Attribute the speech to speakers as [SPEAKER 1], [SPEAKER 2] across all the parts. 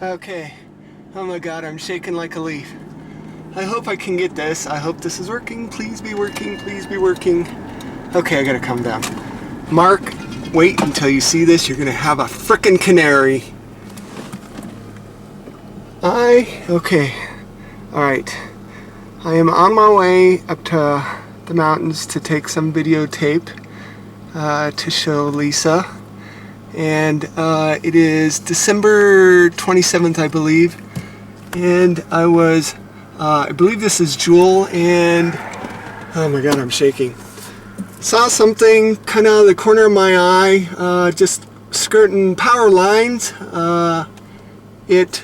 [SPEAKER 1] Okay. Oh my god, I'm shaking like a leaf. I hope I can get this. I hope this is working. Please be working. Please be working. Okay, I gotta calm down. Mark, wait until you see this. You're gonna have a frickin' canary. Okay. Alright. I am on my way up to the mountains to take some videotape to show Lisa. And it is December 27th, I believe. And I believe this is Jewel, and oh my god, I'm shaking. Saw something kind of out of the corner of my eye, just skirting power lines. It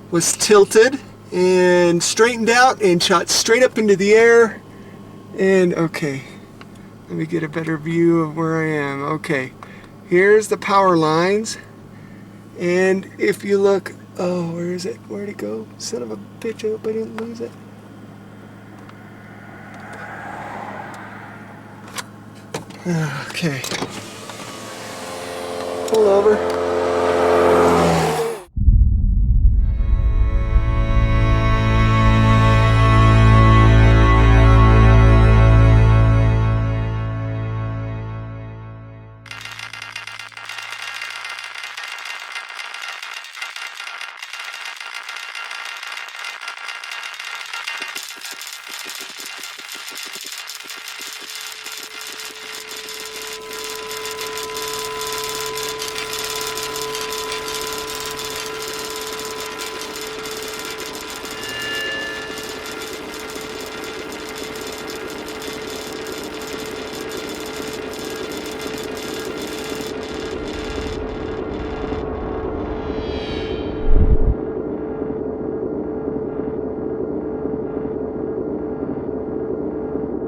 [SPEAKER 1] was tilted and straightened out and shot straight up into the air. And okay, let me get a better view of where I am. Okay. Here's the power lines, and if you look, oh, where is it? Where'd it go? Son of a bitch, I hope I didn't lose it. Okay. Pull over.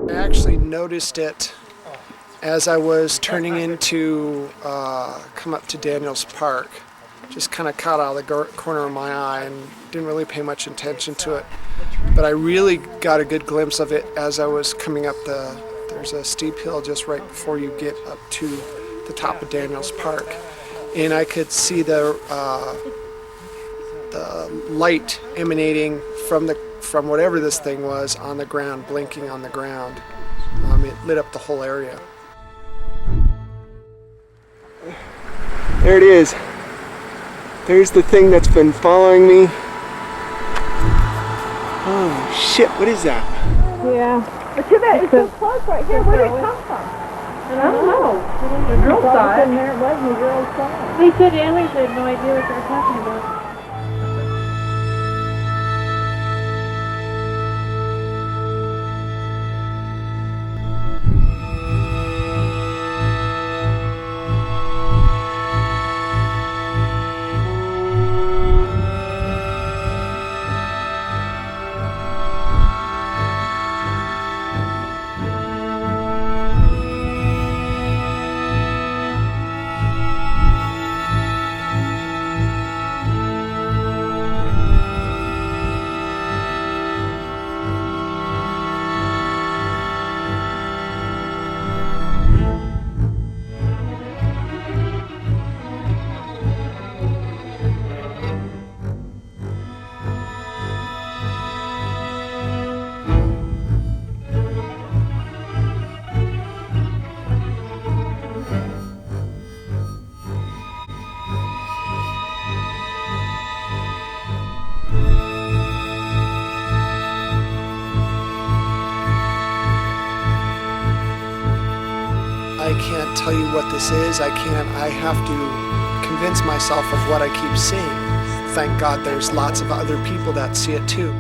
[SPEAKER 1] I actually noticed it as I was turning into come up to Daniels Park. Just kind of caught out of the corner of my eye and didn't really pay much attention to it. But I really got a good glimpse of it as I was coming up there's a steep hill just right before you get up to the top of Daniels Park. And I could see the light emanating from whatever this thing was on the ground, blinking on the ground. It lit up the whole area. There it is. There's the thing that's been following me. Oh shit, what is that?
[SPEAKER 2] Yeah. But it's so close right here. Where did it come from? I don't know. The girl saw it. There it was, and the girl saw it. They said aliens had no idea what they were talking about. I can't tell you what this is. I have to convince myself of what I keep seeing. Thank God there's lots of other people that see it too.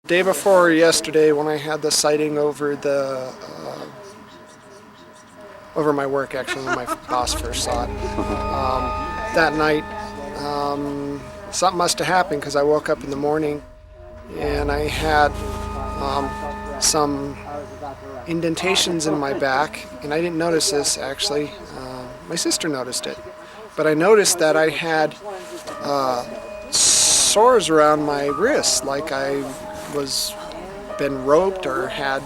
[SPEAKER 1] day before yesterday, when I had the sighting over the over my work, actually, when my boss first saw it, that night, something must have happened because I woke up in the morning and I had some indentations in my back, and I didn't notice this actually. My sister noticed it, but I noticed that I had sores around my wrists, like I was been roped or had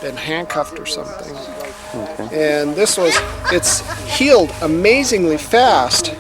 [SPEAKER 1] been handcuffed or something. Okay. And it's healed amazingly fast.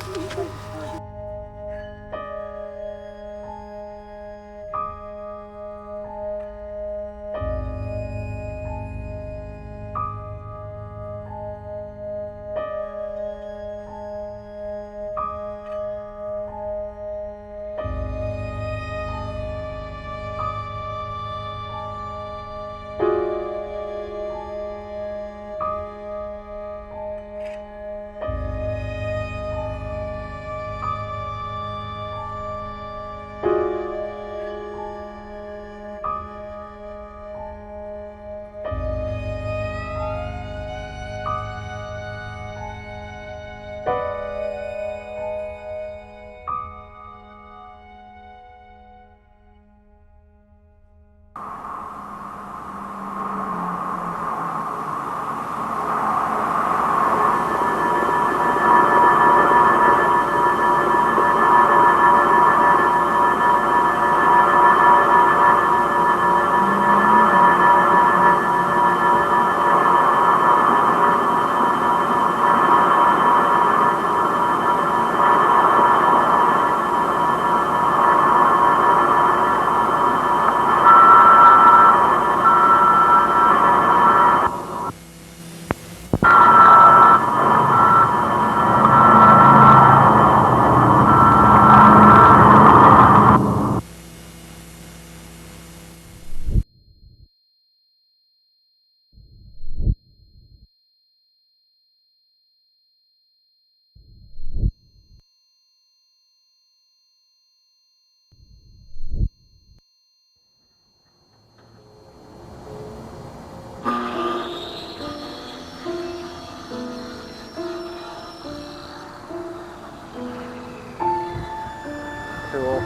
[SPEAKER 1] Cool.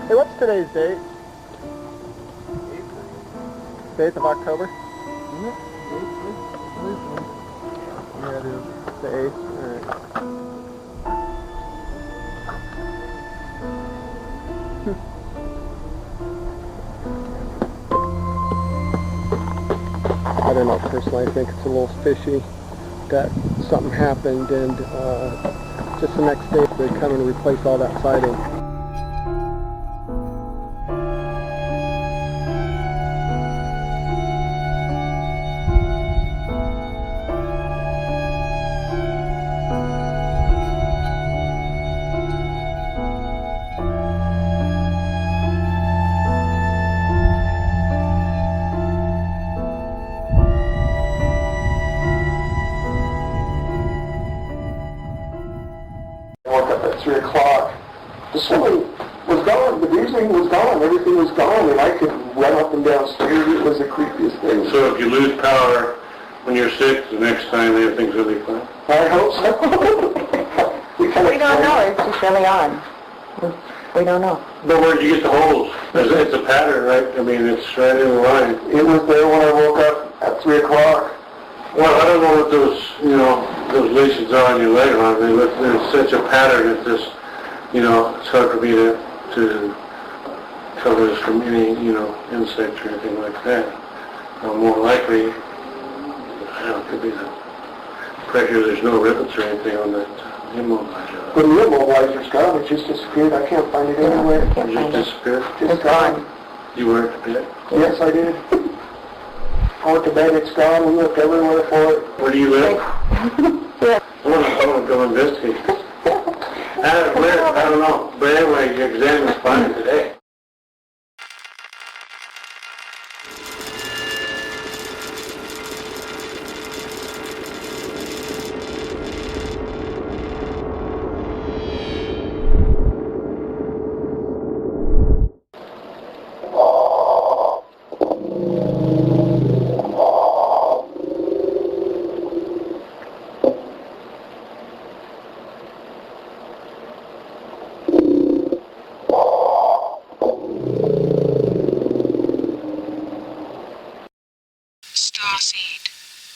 [SPEAKER 1] Hey, what's today's date? 8th of October? Yeah, it is. The 8th. Alright. I don't know, personally I think it's a little fishy that something happened and just the next day they come and replace all that siding. I woke up at 3 o'clock. The swimming was gone, the bruising was gone, everything was gone, and I could run up and down stairs. It was the creepiest thing.
[SPEAKER 3] So if you lose power when you're sick, the next time everything's really fine?
[SPEAKER 1] I hope so. we
[SPEAKER 4] don't know, it's just really odd. We don't know.
[SPEAKER 3] But where did you get the holes? It's a pattern, right? I mean, it's right in the line.
[SPEAKER 1] It was there when I woke up at 3 o'clock.
[SPEAKER 3] Well, I don't know what those, those lesions are on your leg, huh? There's such a pattern that this, it's hard for me to cover this from any, insect or anything like that. More likely, I don't know, it could be the pressure. There's no rivets or anything on that immobilizer.
[SPEAKER 1] The immobilizer's gone. It just disappeared. I can't find it anywhere.
[SPEAKER 3] It just disappeared?
[SPEAKER 1] It's gone.
[SPEAKER 3] You were at the bed?
[SPEAKER 1] Yes, I did. I went to bed. It's gone. We looked everywhere for it.
[SPEAKER 3] Where do you live? I want to go investigate. I don't know. But anyway, your exam is fine today.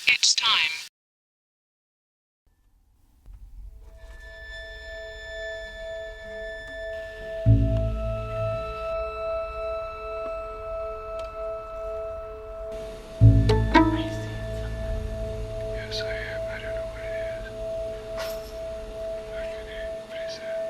[SPEAKER 5] It's time.
[SPEAKER 3] Yes, I am. I don't know what it is. What is that?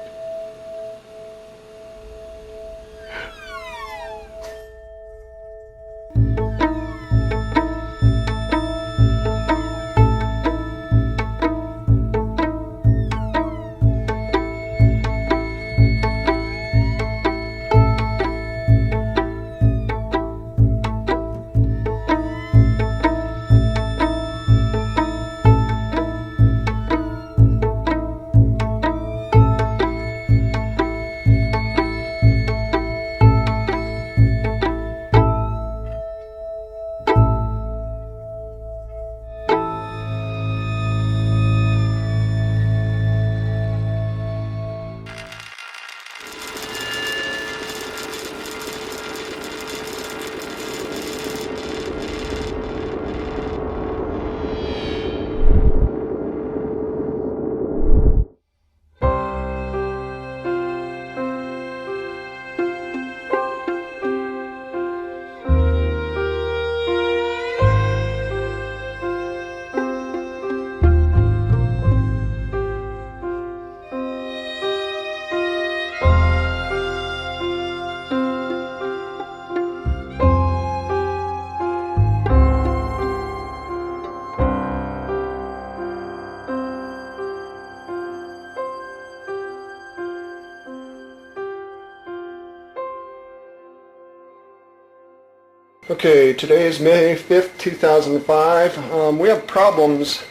[SPEAKER 3] Okay, today is May 5th, 2005. We have problems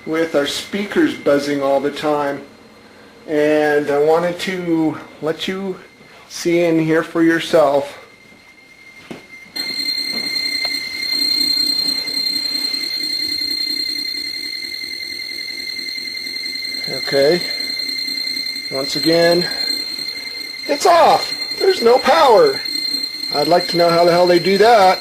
[SPEAKER 3] with our speakers buzzing all the time, and I wanted to let you see and hear for yourself. Okay, once again, it's off. There's no power. I'd like to know how the hell they do that.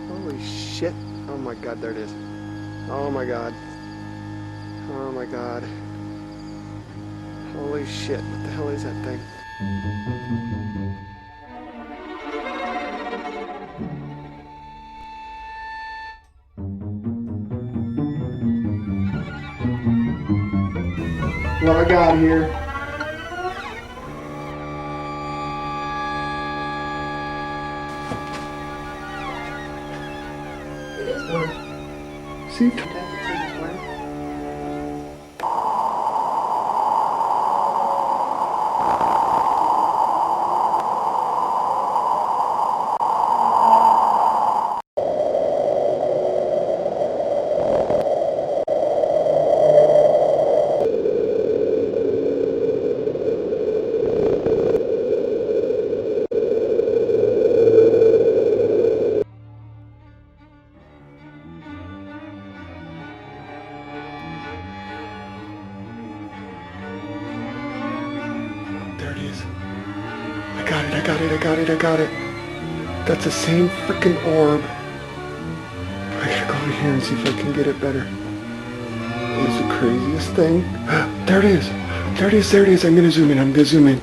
[SPEAKER 3] Holy shit. Oh my god, there it is. Oh my god. Oh my god. Holy shit, what the hell is that thing? What I got here? See? There it is. I got it, I got it, I got it, I got it. That's the same freaking orb. I gotta go over here and see if I can get it better. It is the craziest thing. There it is. There it is, there it is. I'm gonna zoom in, I'm gonna zoom in.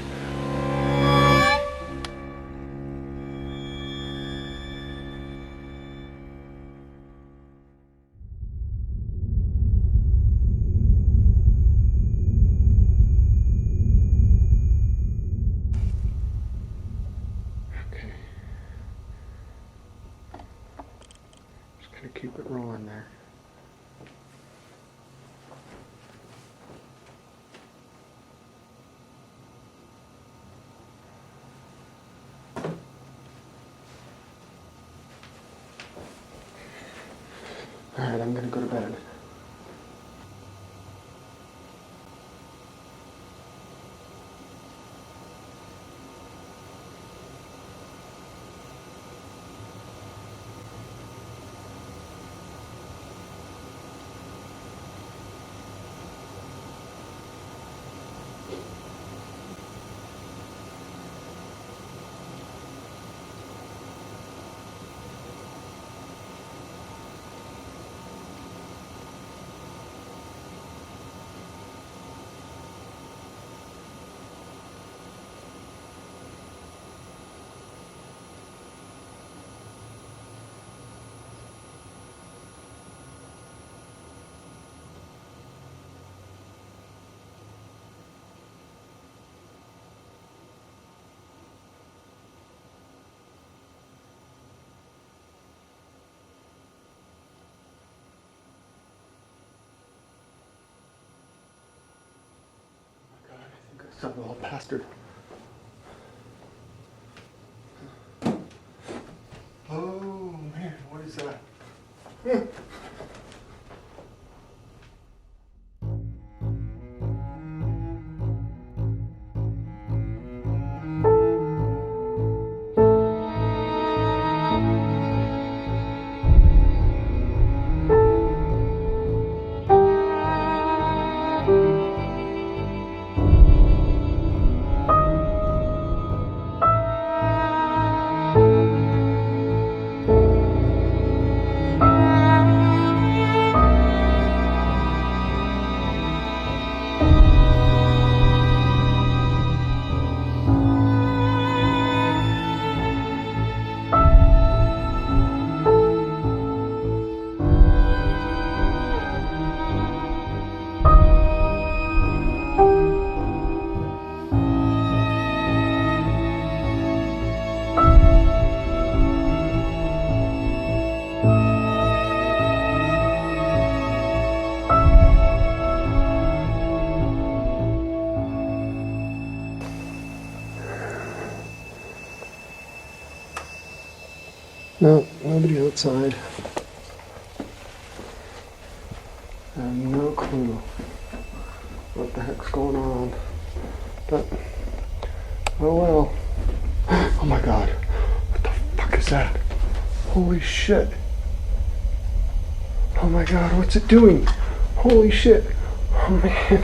[SPEAKER 3] Okay.
[SPEAKER 1] ahead. I'm gonna go to bed. Some little bastard. Oh man, what is that? No, nobody outside. I have no clue what the heck's going on. But, oh well. Oh my god. What the fuck is that? Holy shit. Oh my god, what's it doing? Holy shit. Oh man.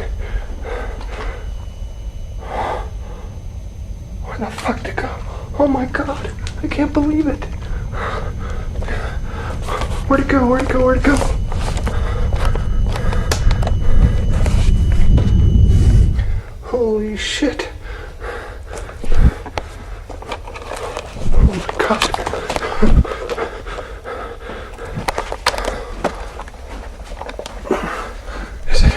[SPEAKER 1] Where the fuck did it go? Oh my god. I can't believe it. Where'd it go? Where'd it go? Where'd it go? Holy shit. Oh my god. Is it?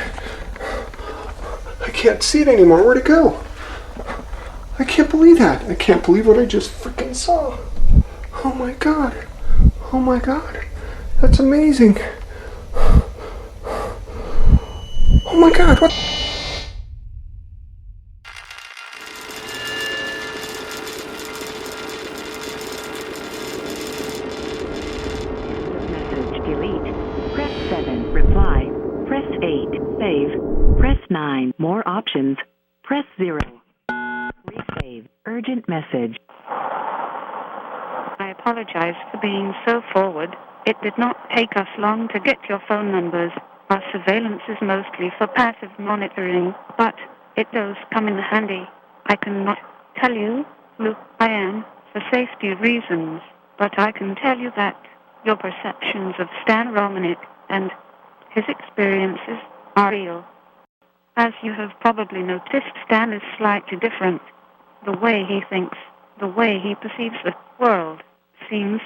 [SPEAKER 1] I can't see it anymore. Where'd it go? I can't believe that. I can't believe what I just freaking saw. Oh my god. Oh my god. That's amazing. Oh my god, what?
[SPEAKER 5] Message delete. Press 7. Reply. Press 8. Save. Press 9. More options. Press 0. Resave. Urgent message.
[SPEAKER 6] I apologize for being so forward. It did not take us long to get your phone numbers. Our surveillance is mostly for passive monitoring, but it does come in handy. I cannot tell you who I am for safety reasons, but I can tell you that your perceptions of Stan Romanek and his experiences are real. As you have probably noticed, Stan is slightly different. The way he thinks, the way he perceives the world, seems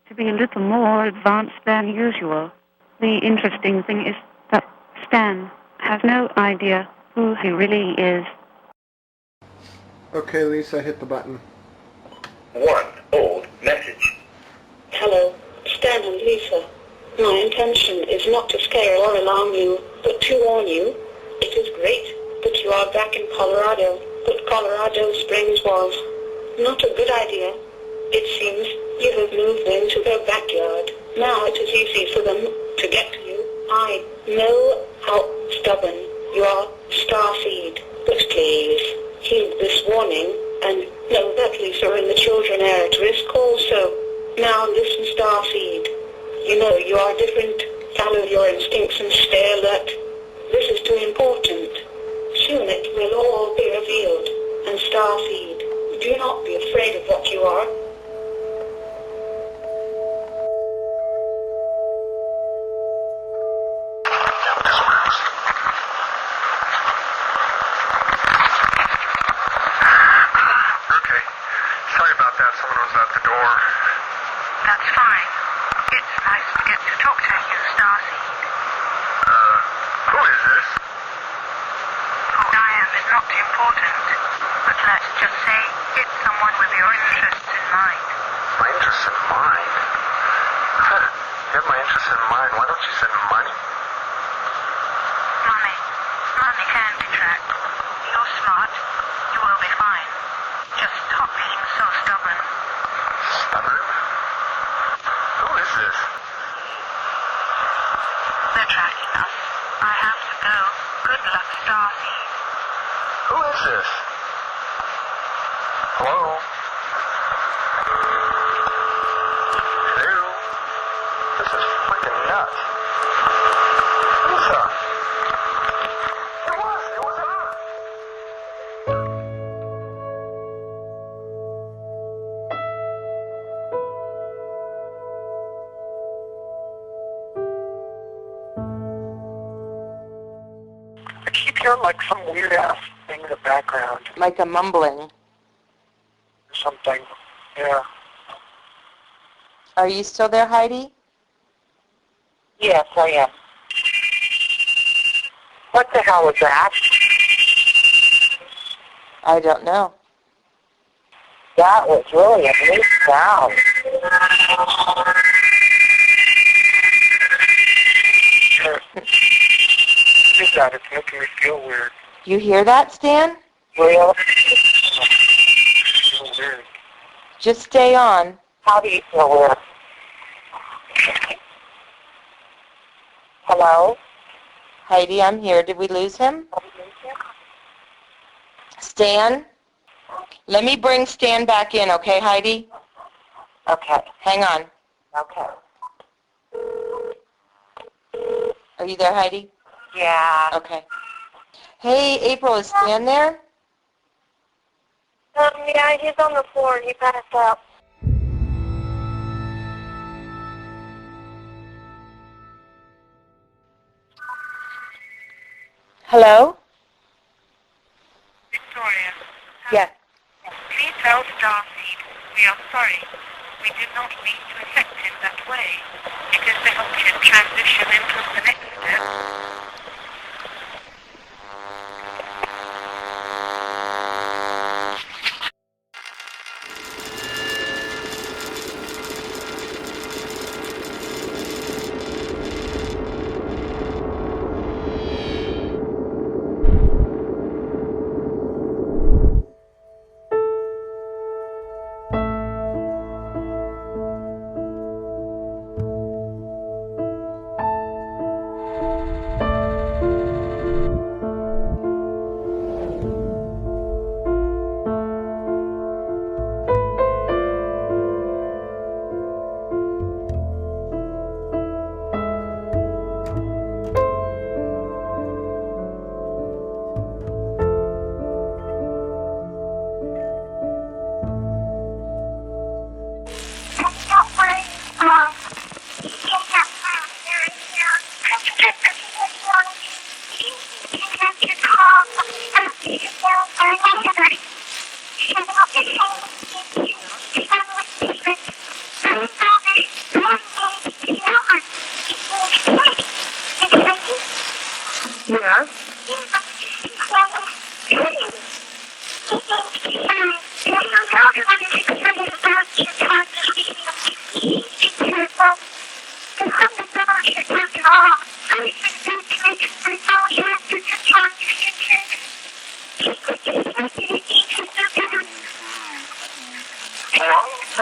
[SPEAKER 6] to be a little more advanced than usual. The interesting thing is that Stan has no idea who he really is.
[SPEAKER 1] Okay, Lisa, hit the button.
[SPEAKER 7] 1 old message.
[SPEAKER 8] Hello, Stan and Lisa. My intention is not to scare or alarm you, but to warn you. It is great that you are back in Colorado, but Colorado Springs was not a good idea. It seems you have moved into their backyard. Now it is easy for them to get to you. I know how stubborn you are, Starseed, but please heed this warning and know that Lisa and the children are at risk also. Now listen, Starseed. You know you are different. Follow your instincts and stay alert. This is too important. Soon it will all be revealed. And Starseed, do not be afraid of what you are.
[SPEAKER 3] Okay. Sorry about that. Someone was at the door.
[SPEAKER 6] That's fine. It's nice to get to talk to you, Starseed.
[SPEAKER 3] Who is this?
[SPEAKER 6] Who I am is not important, but let's just say it's someone with your interests in mind.
[SPEAKER 3] My interest in mind? Huh. You have my interest in mind. Why don't you send money?
[SPEAKER 6] Money. Money can be tracked. You're smart. You will be fine. Just stop being so stubborn.
[SPEAKER 3] Stubborn? Who is this?
[SPEAKER 6] They're tracking us. I have to go. Good luck, Starseed.
[SPEAKER 3] Who is this? Hello? Hello? This is freaking nuts. Lisa! It was her! I keep hearing like some weird ass thing in the background.
[SPEAKER 4] Like a mumbling.
[SPEAKER 3] Something. Yeah.
[SPEAKER 4] Are you still there, Heidi?
[SPEAKER 9] Yes, I am. What the hell was that?
[SPEAKER 4] I don't know.
[SPEAKER 9] That was really a neat sound.
[SPEAKER 3] Is that? It's making me feel weird.
[SPEAKER 4] You hear that, Stan?
[SPEAKER 9] Real?
[SPEAKER 3] Feel weird.
[SPEAKER 4] Just stay on.
[SPEAKER 9] How do you feel weird? Hello?
[SPEAKER 4] Heidi, I'm here. Did we lose him? Stan? Let me bring Stan back in, okay, Heidi?
[SPEAKER 9] Okay.
[SPEAKER 4] Hang on.
[SPEAKER 9] Okay.
[SPEAKER 4] Are you there, Heidi?
[SPEAKER 9] Yeah.
[SPEAKER 4] Okay. Hey, April, is Stan there?
[SPEAKER 9] Yeah, he's on the floor. He passed out.
[SPEAKER 4] Hello?
[SPEAKER 6] Victoria.
[SPEAKER 4] Yes.
[SPEAKER 6] Please tell Starseed we are sorry. We did not mean to affect him that way. It is to help him transition into the next step.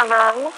[SPEAKER 9] Hello?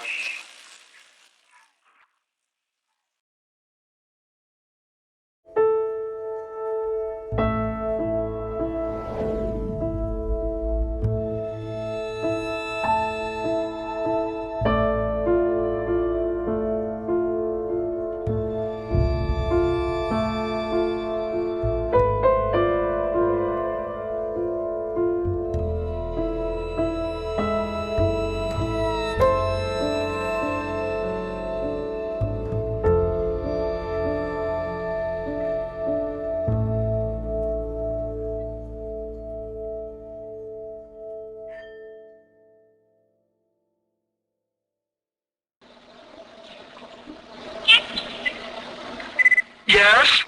[SPEAKER 1] Yes?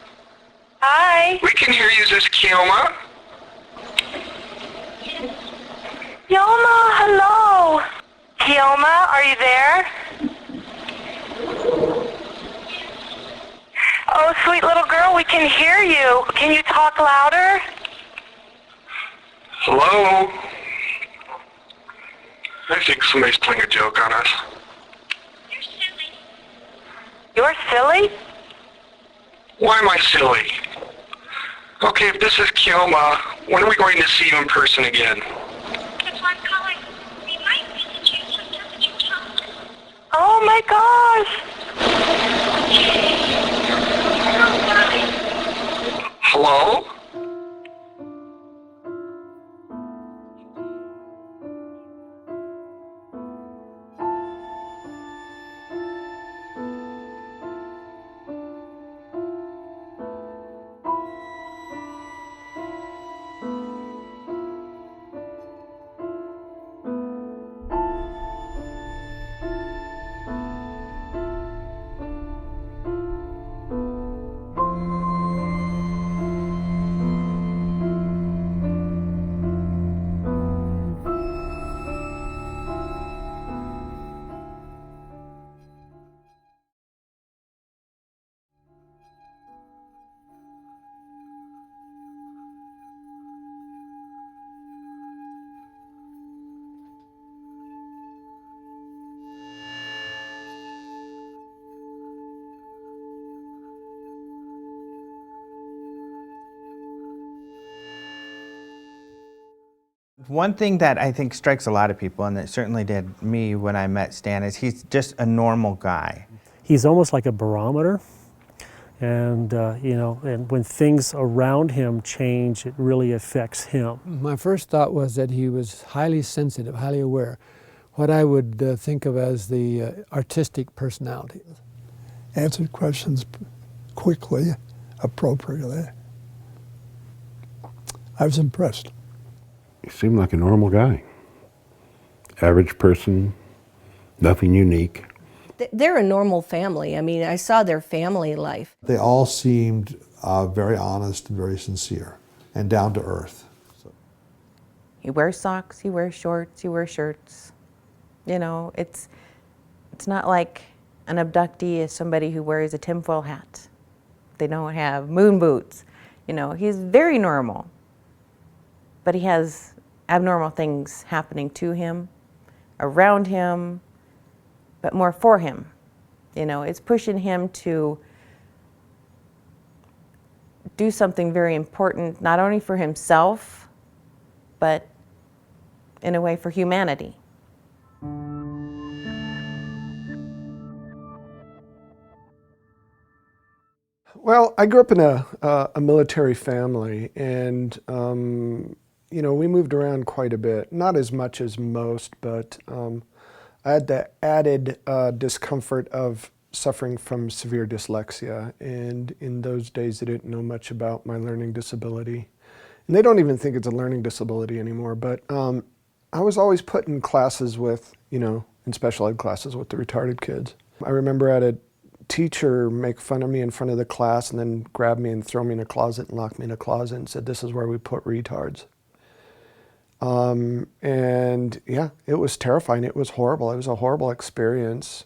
[SPEAKER 4] Hi.
[SPEAKER 1] We can hear you, this is Kioma.
[SPEAKER 4] Kioma, hello. Kioma, are you there? Oh, sweet little girl, we can hear you. Can you talk louder?
[SPEAKER 1] Hello? I think somebody's playing a joke on us.
[SPEAKER 4] You're silly?
[SPEAKER 1] Why am I silly? Okay, if this is Kioma, when are we going to see you in person again?
[SPEAKER 4] Oh my gosh.
[SPEAKER 1] Hello?
[SPEAKER 10] One thing that I think strikes a lot of people, and it certainly did me when I met Stan, is he's just a normal guy.
[SPEAKER 11] He's almost like a barometer, and you know, and when things around him change, it really affects him.
[SPEAKER 12] My first thought was that he was highly sensitive, highly aware, what I would think of as the artistic personality.
[SPEAKER 13] Answered questions quickly, appropriately. I was impressed.
[SPEAKER 14] He seemed like a normal guy. Average person, nothing unique.
[SPEAKER 15] They're a normal family. I mean, I saw their family life.
[SPEAKER 13] They all seemed very honest and very sincere and down to earth. So.
[SPEAKER 16] He wears socks, he wears shorts, he wears shirts. You know, it's not like an abductee is somebody who wears a tinfoil hat. They don't have moon boots. You know, he's very normal. But he has abnormal things happening to him, around him, but more for him. You know, it's pushing him to do something very important, not only for himself, but in a way for humanity.
[SPEAKER 1] Well, I grew up in a military family, and you know, we moved around quite a bit. Not as much as most, but I had the added discomfort of suffering from severe dyslexia, and in those days they didn't know much about my learning disability. And they don't even think it's a learning disability anymore, but I was always put in classes with, you know, in special ed classes with the retarded kids. I remember I had a teacher make fun of me in front of the class and then grab me and throw me in a closet and lock me in a closet and said, "This is where we put retards." And yeah, it was terrifying. It was horrible. It was a horrible experience.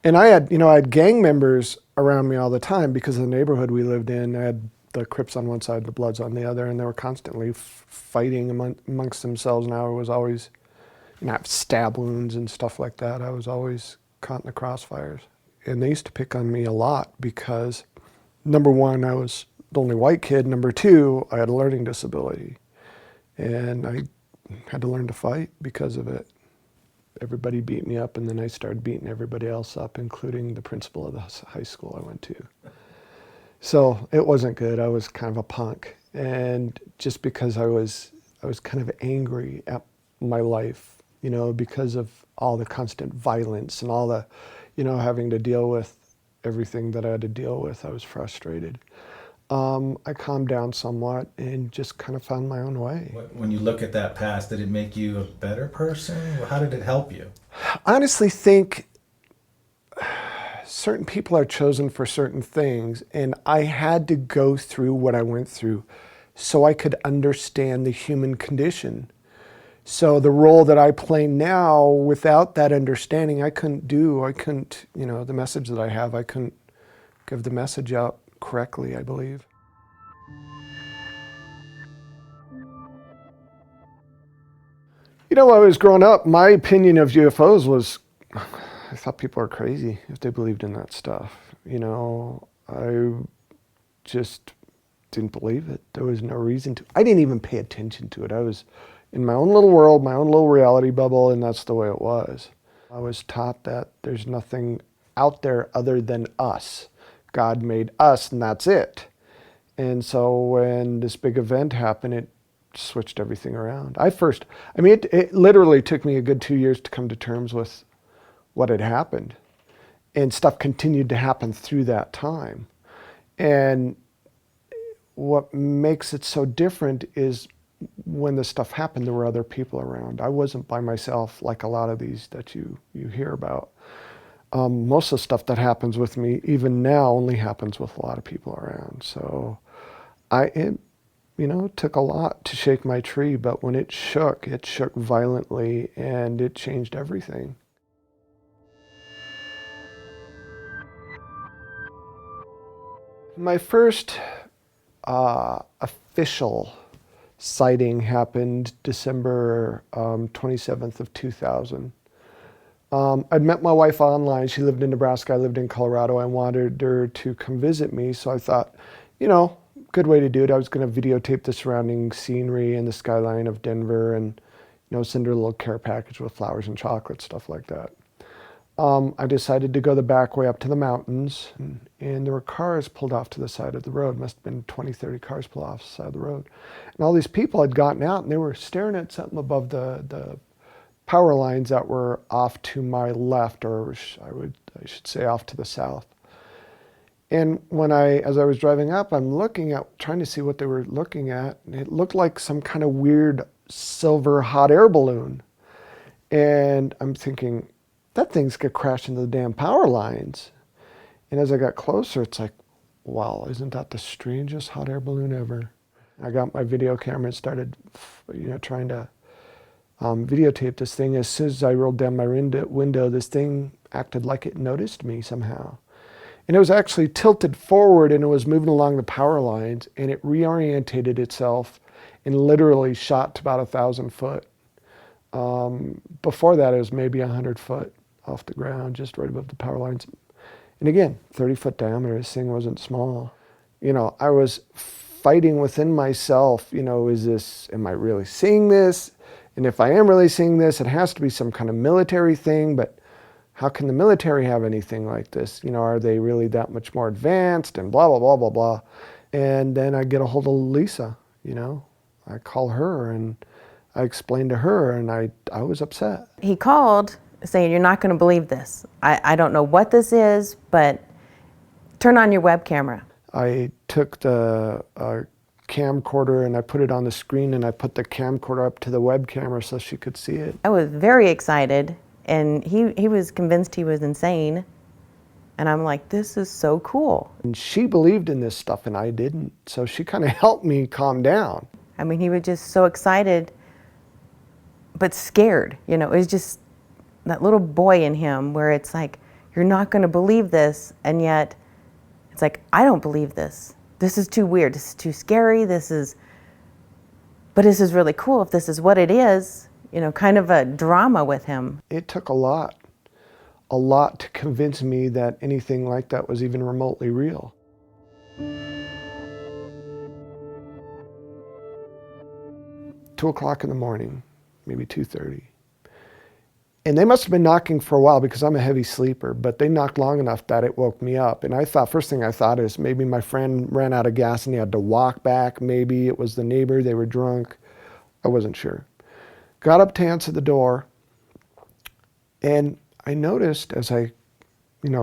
[SPEAKER 1] And I had gang members around me all the time because of the neighborhood we lived in. I had the Crips on one side, the Bloods on the other, and they were constantly fighting amongst themselves. And I was always, you know, have stab wounds and stuff like that. I was always caught in the crossfires. And they used to pick on me a lot because, number one, I was the only white kid. Number two, I had a learning disability. And I had to learn to fight because of it. Everybody beat me up, and then I started beating everybody else up, including the principal of the high school I went to. So it wasn't good. I was kind of a punk. And just because I was kind of angry at my life, you know, because of all the constant violence and all the, you know, having to deal with everything that I had to deal with, I was frustrated. I calmed down somewhat and just kind of found my own way.
[SPEAKER 17] When you look at that past, did it make you a better person? How did it help you?
[SPEAKER 1] I honestly think certain people are chosen for certain things, and I had to go through what I went through so I could understand the human condition. So the role that I play now, without that understanding, I couldn't, you know, the message that I have, I couldn't give the message out correctly, I believe. You know, when I was growing up, my opinion of UFOs was, I thought people are crazy if they believed in that stuff. You know, I just didn't believe it. There was no reason to. I didn't even pay attention to it. I was in my own little world, my own little reality bubble, and that's the way it was. I was taught that there's nothing out there other than us. God made us, and that's it. And so when this big event happened, it switched everything around. I mean, it literally took me a good 2 years to come to terms with what had happened. And stuff continued to happen through that time. And what makes it so different is when the stuff happened, there were other people around. I wasn't by myself like a lot of these that you hear about. Most of the stuff that happens with me, even now, only happens with a lot of people around. So you know, it took a lot to shake my tree, but when it shook violently, and it changed everything. My first official sighting happened December 27th of 2000. I'd met my wife online. She lived in Nebraska, I lived in Colorado. I wanted her to come visit me, so I thought, you know, good way to do it. I was going to videotape the surrounding scenery and the skyline of Denver, and you know, send her a little care package with flowers and chocolate, stuff like that. I decided to go the back way up to the mountains, and there were cars pulled off to the side of the road. Must have been 20, 30 cars pulled off the side of the road. And all these people had gotten out, and they were staring at something above the power lines that were off to my left, or I should say off to the south. And as I was driving up, I'm looking at, trying to see what they were looking at, and it looked like some kind of weird silver hot air balloon. And I'm thinking, that thing's gonna crash into the damn power lines. And as I got closer, it's like, wow, isn't that the strangest hot air balloon ever? I got my video camera and started, you know, trying to videotape this thing. As soon as I rolled down my window, this thing acted like it noticed me somehow. And it was actually tilted forward, and it was moving along the power lines, and it reorientated itself and literally shot to about 1,000 foot. Before that, it was maybe 100 foot off the ground, just right above the power lines. And again, 30-foot diameter, this thing wasn't small. You know, I was fighting within myself, you know, am I really seeing this? And if I am really seeing this, it has to be some kind of military thing, but how can the military have anything like this? You know, are they really that much more advanced, and blah, blah, blah, blah, blah. And then I get a hold of Lisa, you know. I call her, and I explained to her, and I was upset.
[SPEAKER 16] He called saying, you're not going to believe this. I don't know what this is, but turn on your web camera.
[SPEAKER 1] I took the camcorder and I put it on the screen, and I put the camcorder up to the web camera so she could see it.
[SPEAKER 16] I was very excited, and he was convinced he was insane. And I'm like, this is so cool.
[SPEAKER 1] And she believed in this stuff and I didn't. So she kind of helped me calm down.
[SPEAKER 16] I mean, he was just so excited, but scared. You know, it was just that little boy in him where it's like, you're not going to believe this. And yet it's like, I don't believe this. This is too weird. This is too scary. But this is really cool if this is what it is. You know, kind of a drama with him.
[SPEAKER 1] It took a lot to convince me that anything like that was even remotely real. 2 o'clock in the morning, maybe 2:30. And they must have been knocking for a while because I'm a heavy sleeper, but they knocked long enough that it woke me up. And I thought, first thing I thought is maybe my friend ran out of gas and he had to walk back. Maybe it was the neighbor, they were drunk. I wasn't sure. Got up to answer the door, and I noticed as I,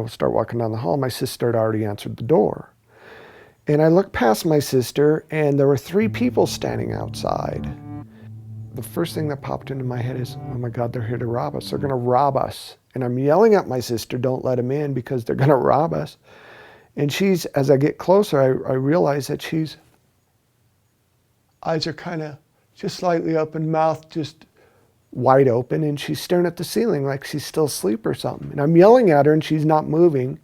[SPEAKER 1] start walking down the hall, my sister had already answered the door. And I looked past my sister, and there were 3 people standing outside. the first thing that popped into my head is, oh my God, they're here to rob us. They're going to rob us. And I'm yelling at my sister, don't let them in because they're going to rob us. And she's, as I get closer, I realize that she's, eyes are kind of just slightly open, mouth just wide open, and she's staring at the ceiling like she's still asleep or something. And I'm yelling at her and she's not moving.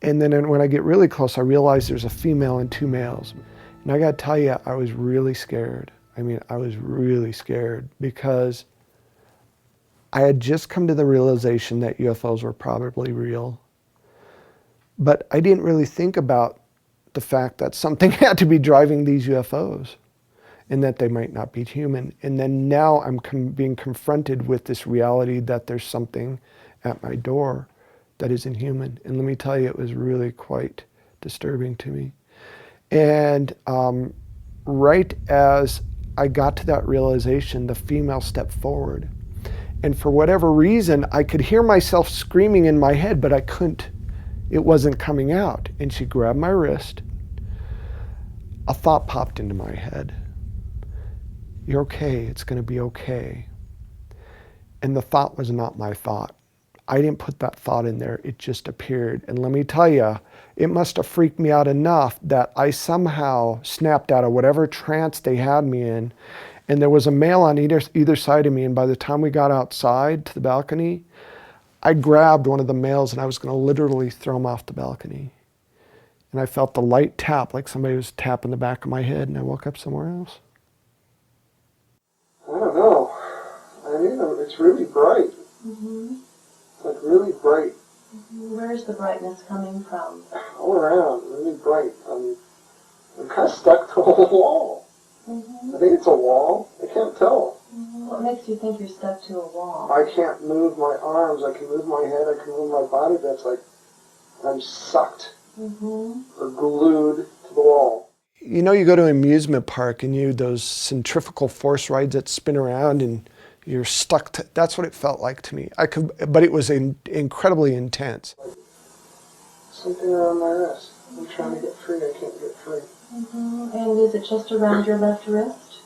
[SPEAKER 1] And then when I get really close, I realize there's a female and 2 males. And I gotta tell you, I was really scared. I mean, I was really scared because I had just come to the realization that UFOs were probably real. But I didn't really think about the fact that something had to be driving these UFOs and that they might not be human. And then now I'm being confronted with this reality that there's something at my door that isn't human. And let me tell you, it was really quite disturbing to me. And right as I got to that realization, the female stepped forward. And for whatever reason, I could hear myself screaming in my head, but I couldn't. It wasn't coming out. And she grabbed my wrist. A thought popped into my head. You're okay, it's gonna be okay. And the thought was not my thought. I didn't put that thought in there, it just appeared. And let me tell you, it must have freaked me out enough that I somehow snapped out of whatever trance they had me in. And there was a male on either side of me, and by the time we got outside to the balcony, I grabbed one of the males and I was gonna literally throw him off the balcony. And I felt the light tap, like somebody was tapping the back of my head, and I woke up somewhere else. I don't know. I mean, it's really bright.
[SPEAKER 2] Mm-hmm.
[SPEAKER 1] It's like really bright.
[SPEAKER 2] Mm-hmm. Where's the brightness coming from?
[SPEAKER 1] All around, really bright. I'm kind of stuck to a wall.
[SPEAKER 2] Mm-hmm.
[SPEAKER 1] I think it's a wall. I can't tell.
[SPEAKER 2] Mm-hmm. What makes you think you're stuck to a wall?
[SPEAKER 1] I can't move my arms. I can move my head. I can move my body. But it's like I'm sucked or glued to the wall. You know, you go to an amusement park and those centrifugal force rides that spin around and you're stuck to, that's what it felt like to me. But it was incredibly intense. Something around my wrist. I'm trying to get free. I can't get free.
[SPEAKER 2] Mm-hmm. And is it just around your left wrist?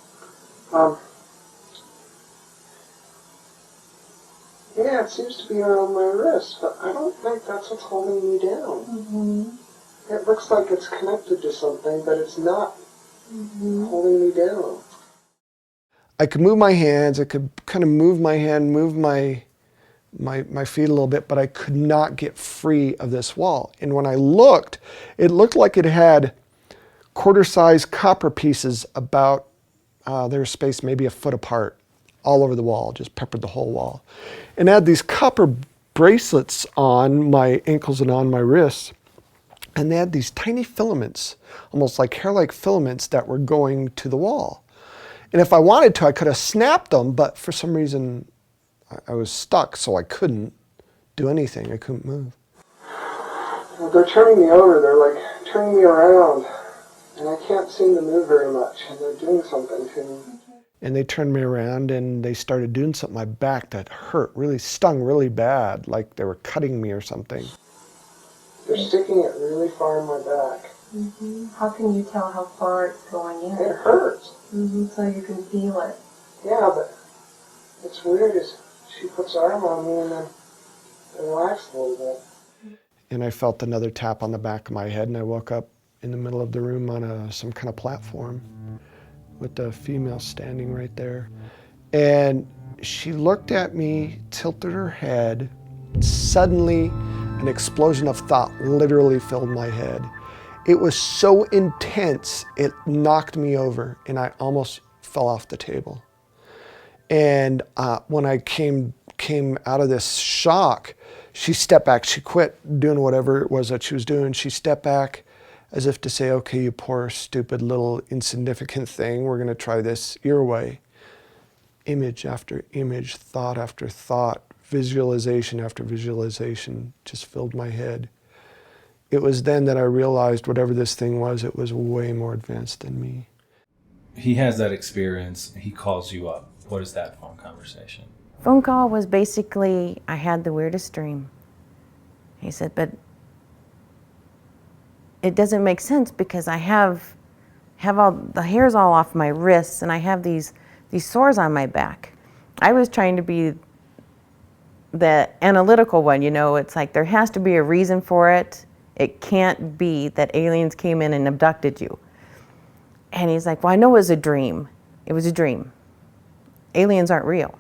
[SPEAKER 1] Yeah, it seems to be around my wrist, but I don't think that's what's holding me down.
[SPEAKER 2] Mm-hmm.
[SPEAKER 1] It looks like it's connected to something, but it's not holding me down. I could move my hands, I could kind of move my hand, move my feet a little bit, but I could not get free of this wall. And when I looked, it looked like it had quarter-sized copper pieces about, they were spaced maybe a foot apart, all over the wall, just peppered the whole wall. And I had these copper bracelets on my ankles and on my wrists. And they had these tiny filaments, almost like hair-like filaments that were going to the wall. And if I wanted to, I could have snapped them, but for some reason, I was stuck, so I couldn't do anything. I couldn't move. Well, they're turning me over. They're like turning me around, and I can't seem to move very much, and they're doing something to me. And they turned me around, and they started doing something to my back that hurt, really stung really bad, like they were cutting me or something. They're sticking it really far in my back.
[SPEAKER 2] Mm-hmm. How can you tell how far it's going in?
[SPEAKER 1] It hurts.
[SPEAKER 2] Mm-hmm. So you can feel it.
[SPEAKER 1] Yeah, but it's weird is she puts her arm on me and then relaxes a little bit. And I felt another tap on the back of my head, and I woke up in the middle of the room on some kind of platform with the female standing right there. And she looked at me, tilted her head. Suddenly, an explosion of thought literally filled my head. It was so intense, it knocked me over, and I almost fell off the table. And when I came out of this shock, she stepped back. She quit doing whatever it was that she was doing. She stepped back as if to say, okay, you poor, stupid, little, insignificant thing, we're going to try this your way. Image after image, thought after thought, visualization after visualization just filled my head. It was then that I realized whatever this thing was, it was way more advanced than me.
[SPEAKER 17] He has that experience. He calls you up. What is that phone conversation?
[SPEAKER 16] Phone call was basically, I had the weirdest dream. He said, but it doesn't make sense because I have all the hairs all off my wrists, and I have these these sores on my back. I was trying to be the analytical one, you know, it's like there has to be a reason for it. It can't be that aliens came in and abducted you. And he's like, well, I know it was a dream. It was a dream. Aliens aren't real.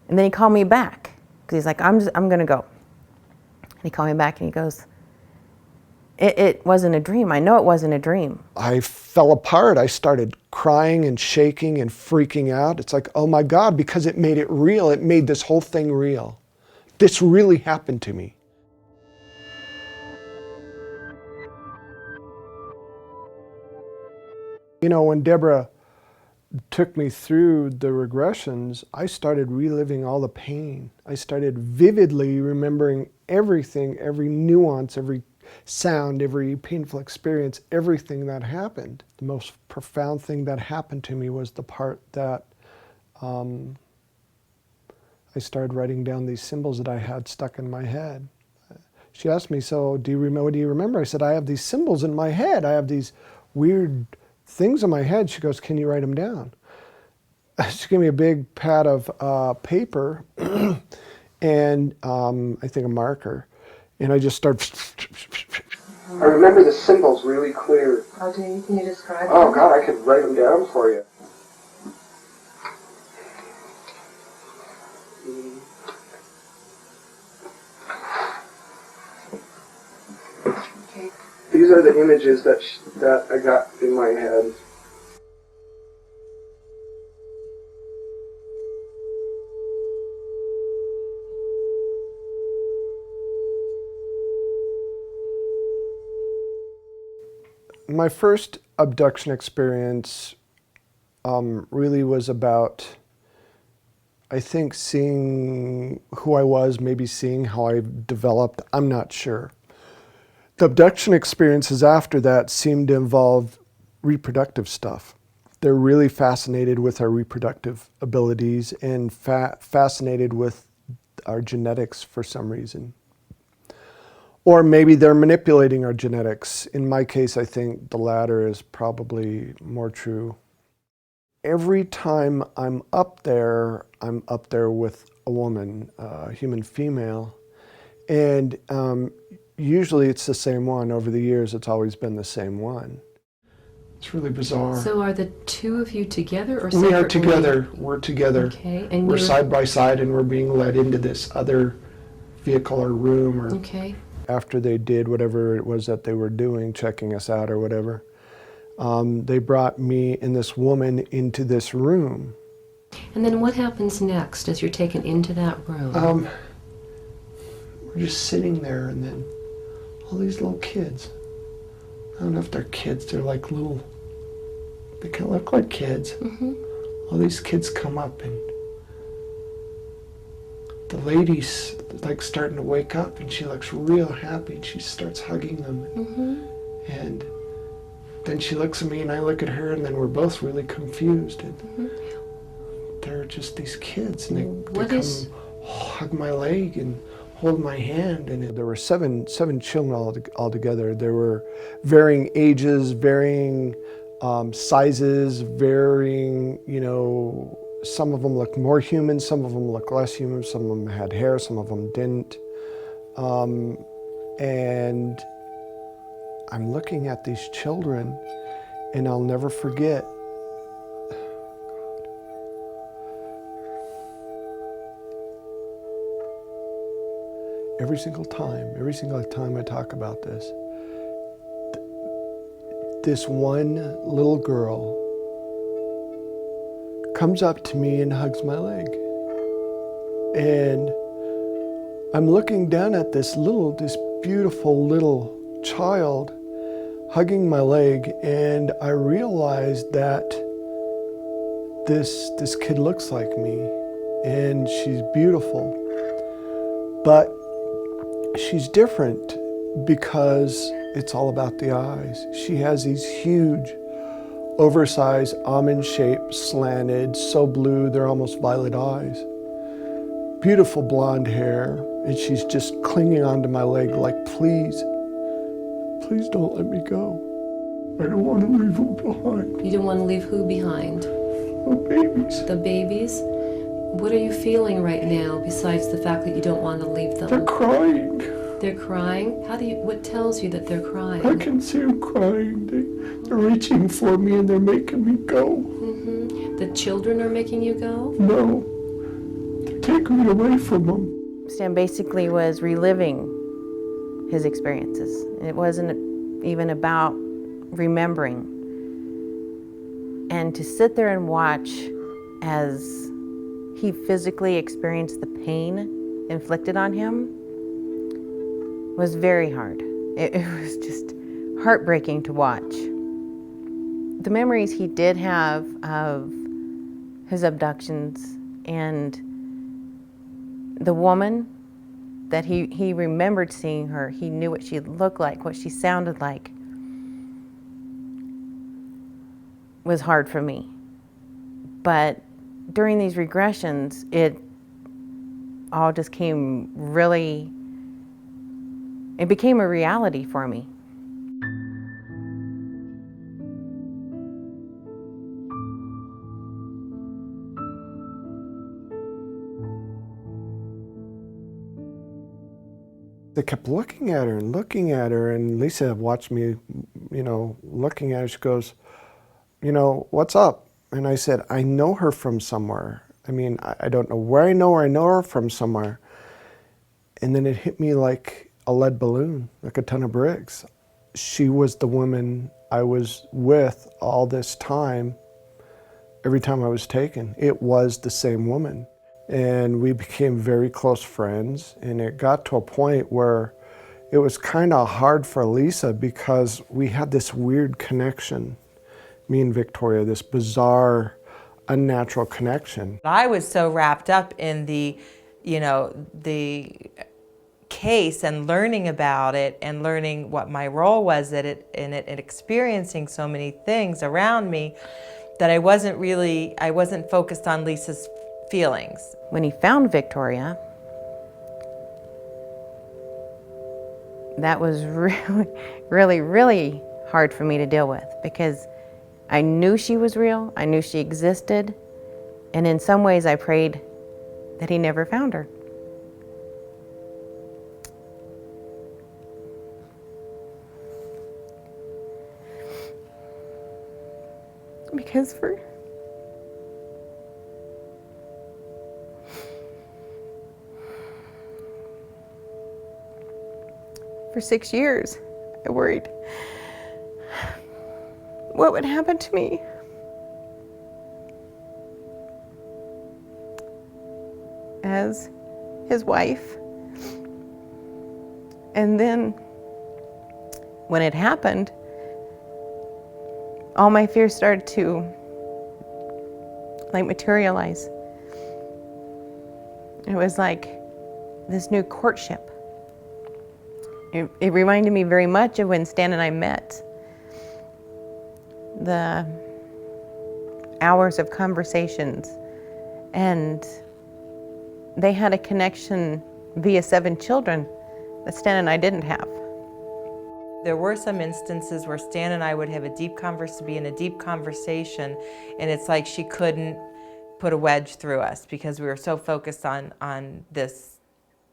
[SPEAKER 16] And then he called me back because he's like, I'm going to go. And he called me back and he goes, it wasn't a dream. I know it wasn't a dream.
[SPEAKER 1] I fell apart. I started crying and shaking and freaking out. It's like, oh my God, because it made it real. It made this whole thing real. This really happened to me. You know, when Deborah took me through the regressions, I started reliving all the pain. I started vividly remembering everything, every nuance, every sound, every painful experience, everything that happened. The most profound thing that happened to me was the part that I started writing down these symbols that I had stuck in my head. She asked me, so what do you remember? I said, I have these symbols in my head. I have these weird things in my head. She goes, can you write them down? She gave me a big pad of paper and I think a marker. And I just started. I remember the symbols really clear.
[SPEAKER 18] How can you describe them?
[SPEAKER 1] Oh God, I could write them down for you.
[SPEAKER 18] Okay.
[SPEAKER 1] These are the images that I got in my head. My first abduction experience really was about, I think, seeing who I was, maybe seeing how I developed. I'm not sure. The abduction experiences after that seemed to involve reproductive stuff. They're really fascinated with our reproductive abilities and fascinated with our genetics for some reason. Or maybe they're manipulating our genetics. In my case, I think the latter is probably more true. Every time I'm up there with a woman, a human female, and usually it's the same one. Over the years, it's always been the same one. It's really bizarre.
[SPEAKER 18] So are the two of you together or separately?
[SPEAKER 1] We are together. We're together.
[SPEAKER 18] Okay. And
[SPEAKER 1] we're side by side, and we're being led into this other vehicle or room. Or
[SPEAKER 18] okay.
[SPEAKER 1] After they did whatever it was that they were doing, checking us out or whatever, they brought me and this woman into this room.
[SPEAKER 18] And then what happens next as you're taken into that room?
[SPEAKER 1] We're just sitting there, and then all these little kids. I don't know if they're kids. They're like little. They kind of look like kids.
[SPEAKER 18] Mm-hmm.
[SPEAKER 1] All these kids come up, and the lady's like starting to wake up, and she looks real happy, and she starts hugging them.
[SPEAKER 18] Mm-hmm.
[SPEAKER 1] And then she looks at me, and I look at her, and then we're both really confused. And
[SPEAKER 18] mm-hmm.
[SPEAKER 1] They're just these kids, and they come hug my leg and hold my hand. And there were seven children altogether. There were varying ages, varying sizes, varying, you know, some of them looked more human, some of them looked less human, some of them had hair, some of them didn't. And I'm looking at these children, and I'll never forget, every single time I talk about this, this one little girl comes up to me and hugs my leg. And I'm looking down at this beautiful little child hugging my leg, and I realized that this kid looks like me, and she's beautiful. But she's different because it's all about the eyes. She has these huge, oversized, almond-shaped, slanted, so blue, they're almost violet eyes. Beautiful blonde hair, and she's just clinging onto my leg like, please don't let me go. I don't want to leave her behind.
[SPEAKER 18] You don't want to leave who behind?
[SPEAKER 1] babies.
[SPEAKER 18] The babies? What are you feeling right now besides the fact that you don't want to leave them?
[SPEAKER 1] They're crying.
[SPEAKER 18] They're crying? What tells you that they're crying?
[SPEAKER 1] I can see them crying. They're reaching for me and they're making me go.
[SPEAKER 18] The children are making you go?
[SPEAKER 1] No, they're taking me away from them.
[SPEAKER 16] Stan basically was reliving his experiences. It wasn't even about remembering. And to sit there and watch as he physically experienced the pain inflicted on him was very hard. It was just heartbreaking to watch. The memories he did have of his abductions and the woman that he remembered seeing her, he knew what she looked like, what she sounded like, was hard for me. But during these regressions, it all just came really, it became a reality for me.
[SPEAKER 1] They kept looking at her, and Lisa watched me, looking at her. She goes, what's up? And I said, I know her from somewhere. I mean, I don't know where I know her. I know her from somewhere. And then it hit me like a lead balloon, like a ton of bricks. She was the woman I was with all this time, every time I was taken. It was the same woman. And we became very close friends, and it got to a point where it was kind of hard for Lisa because we had this weird connection, me and Victoria, this bizarre, unnatural connection.
[SPEAKER 19] I was so wrapped up in the case and learning about it and learning what my role was in it and experiencing so many things around me that I wasn't focused on Lisa's feelings.
[SPEAKER 16] When he found Victoria, that was really, really, really hard for me to deal with because I knew she was real, I knew she existed, and in some ways I prayed that he never found her. Because for 6 years, I worried what would happen to me. As his wife. And then when it happened, all my fears started to materialize. It was like this new courtship. It reminded me very much of when Stan and I met. The hours of conversations, and they had a connection via 7 children that Stan and I didn't have.
[SPEAKER 19] There were some instances where Stan and I would have be in a deep conversation, and it's like she couldn't put a wedge through us because we were so focused on this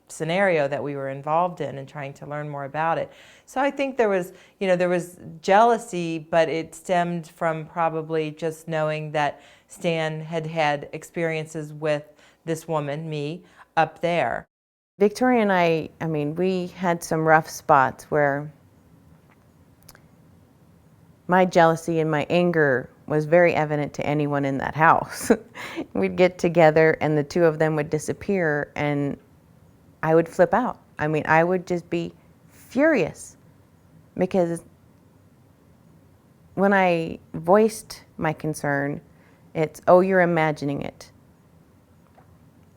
[SPEAKER 19] scenario that we were involved in and trying to learn more about it. So I think there was jealousy, but it stemmed from probably just knowing that Stan had had experiences with this woman, me, up there.
[SPEAKER 16] Victoria and I mean, we had some rough spots where my jealousy and my anger was very evident to anyone in that house. We'd get together and the two of them would disappear and I would flip out. I mean, I would just be furious because when I voiced my concern, it's, oh, you're imagining it.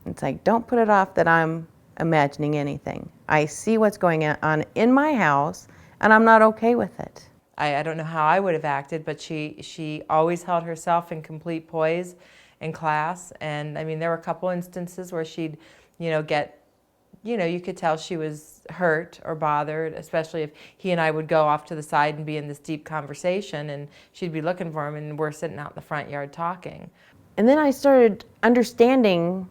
[SPEAKER 16] It's like, don't put it off that I'm imagining anything. I see what's going on in my house and I'm not okay with it.
[SPEAKER 19] I don't know how I would have acted, but she always held herself in complete poise in class. And I mean, there were a couple instances where she'd, get, you could tell she was hurt or bothered, especially if he and I would go off to the side and be in this deep conversation and she'd be looking for him and we're sitting out in the front yard talking.
[SPEAKER 16] And then I started understanding,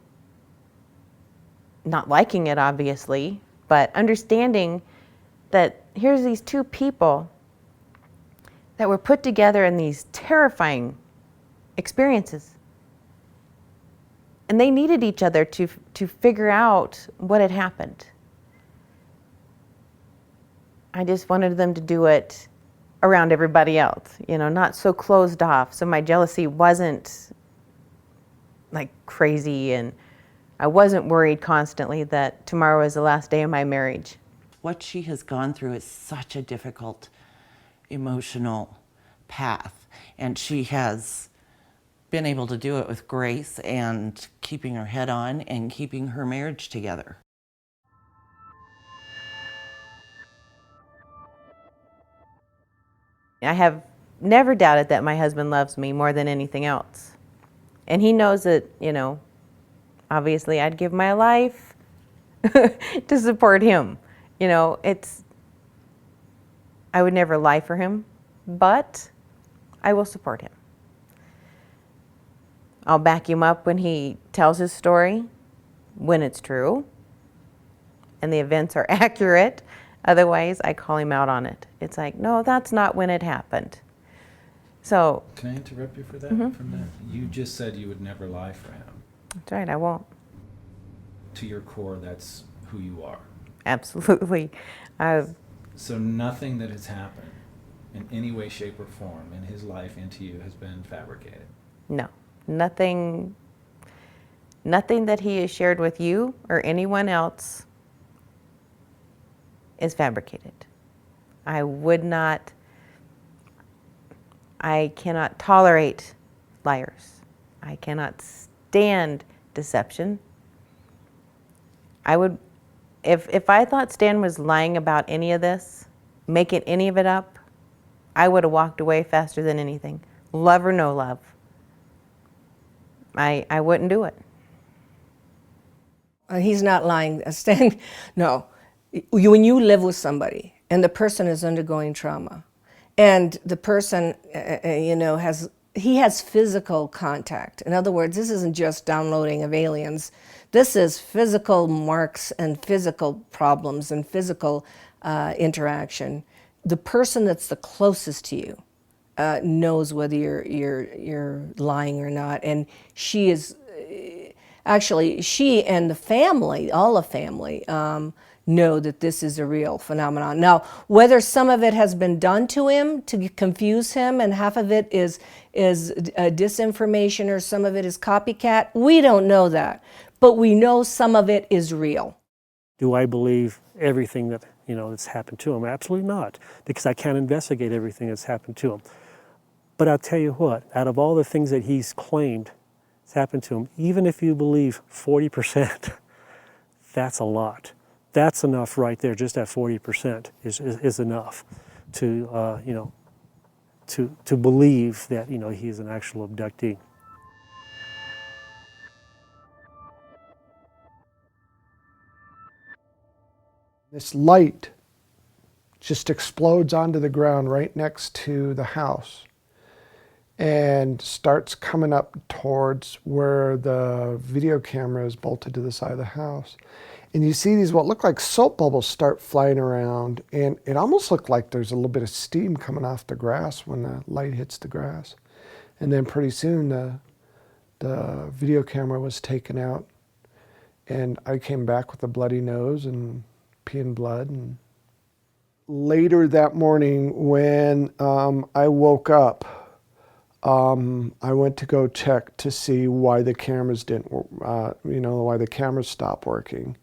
[SPEAKER 16] not liking it obviously, but understanding that here's these two people that were put together in these terrifying experiences. And they needed each other to figure out what had happened. I just wanted them to do it around everybody else, you know, not so closed off. So my jealousy wasn't like crazy, and I wasn't worried constantly that tomorrow is the last day of my marriage.
[SPEAKER 20] What she has gone through is such a difficult emotional path, and she has been able to do it with grace and keeping her head on and keeping her marriage together.
[SPEAKER 16] I have never doubted that my husband loves me more than anything else. And he knows that, you know, obviously I'd give my life to support him. You know, I would never lie for him, but I will support him. I'll back him up when he tells his story, when it's true, and the events are accurate. Otherwise, I call him out on it. It's like, no, that's not when it happened. So.
[SPEAKER 17] Can I interrupt you for that?
[SPEAKER 16] Mm-hmm.
[SPEAKER 17] From that? You just said you would never lie for him.
[SPEAKER 16] That's right, I won't.
[SPEAKER 17] To your core, that's who you are.
[SPEAKER 16] Absolutely.
[SPEAKER 17] So nothing that has happened in any way, shape, or form in his life and to you has been fabricated?
[SPEAKER 16] No, nothing that he has shared with you or anyone else is fabricated. I cannot tolerate liars. I cannot stand deception. I would, if I thought Stan was lying about any of this, making any of it up, I would have walked away faster than anything. Love or no love. I wouldn't do it.
[SPEAKER 15] He's not lying. Stan, no. When you live with somebody and the person is undergoing trauma, and the person, you know, has physical contact. In other words, this isn't just downloading of aliens. This is physical marks and physical problems and physical interaction. The person that's the closest to you knows whether you're lying or not, and she is actually, she and the family, all the family, know that this is a real phenomenon. Now, whether some of it has been done to him to confuse him and half of it is disinformation or some of it is copycat, we don't know that. But we know some of it is real.
[SPEAKER 11] Do I believe everything that, you know, that's happened to him? Absolutely not, because I can't investigate everything that's happened to him. But I'll tell you what, out of all the things that he's claimed has happened to him, even if you believe 40%, that's a lot. That's enough right there. Just that 40% is enough to, you know, to believe that, you know, he's an actual abductee.
[SPEAKER 1] This light just explodes onto the ground right next to the house and starts coming up towards where the video camera is bolted to the side of the house. And you see these what look like soap bubbles start flying around, and it almost looked like there's a little bit of steam coming off the grass when the light hits the grass. And then pretty soon the video camera was taken out, and I came back with a bloody nose and peeing blood. And later that morning when I woke up, I went to go check to see why the cameras didn't, you know, why the cameras stopped working.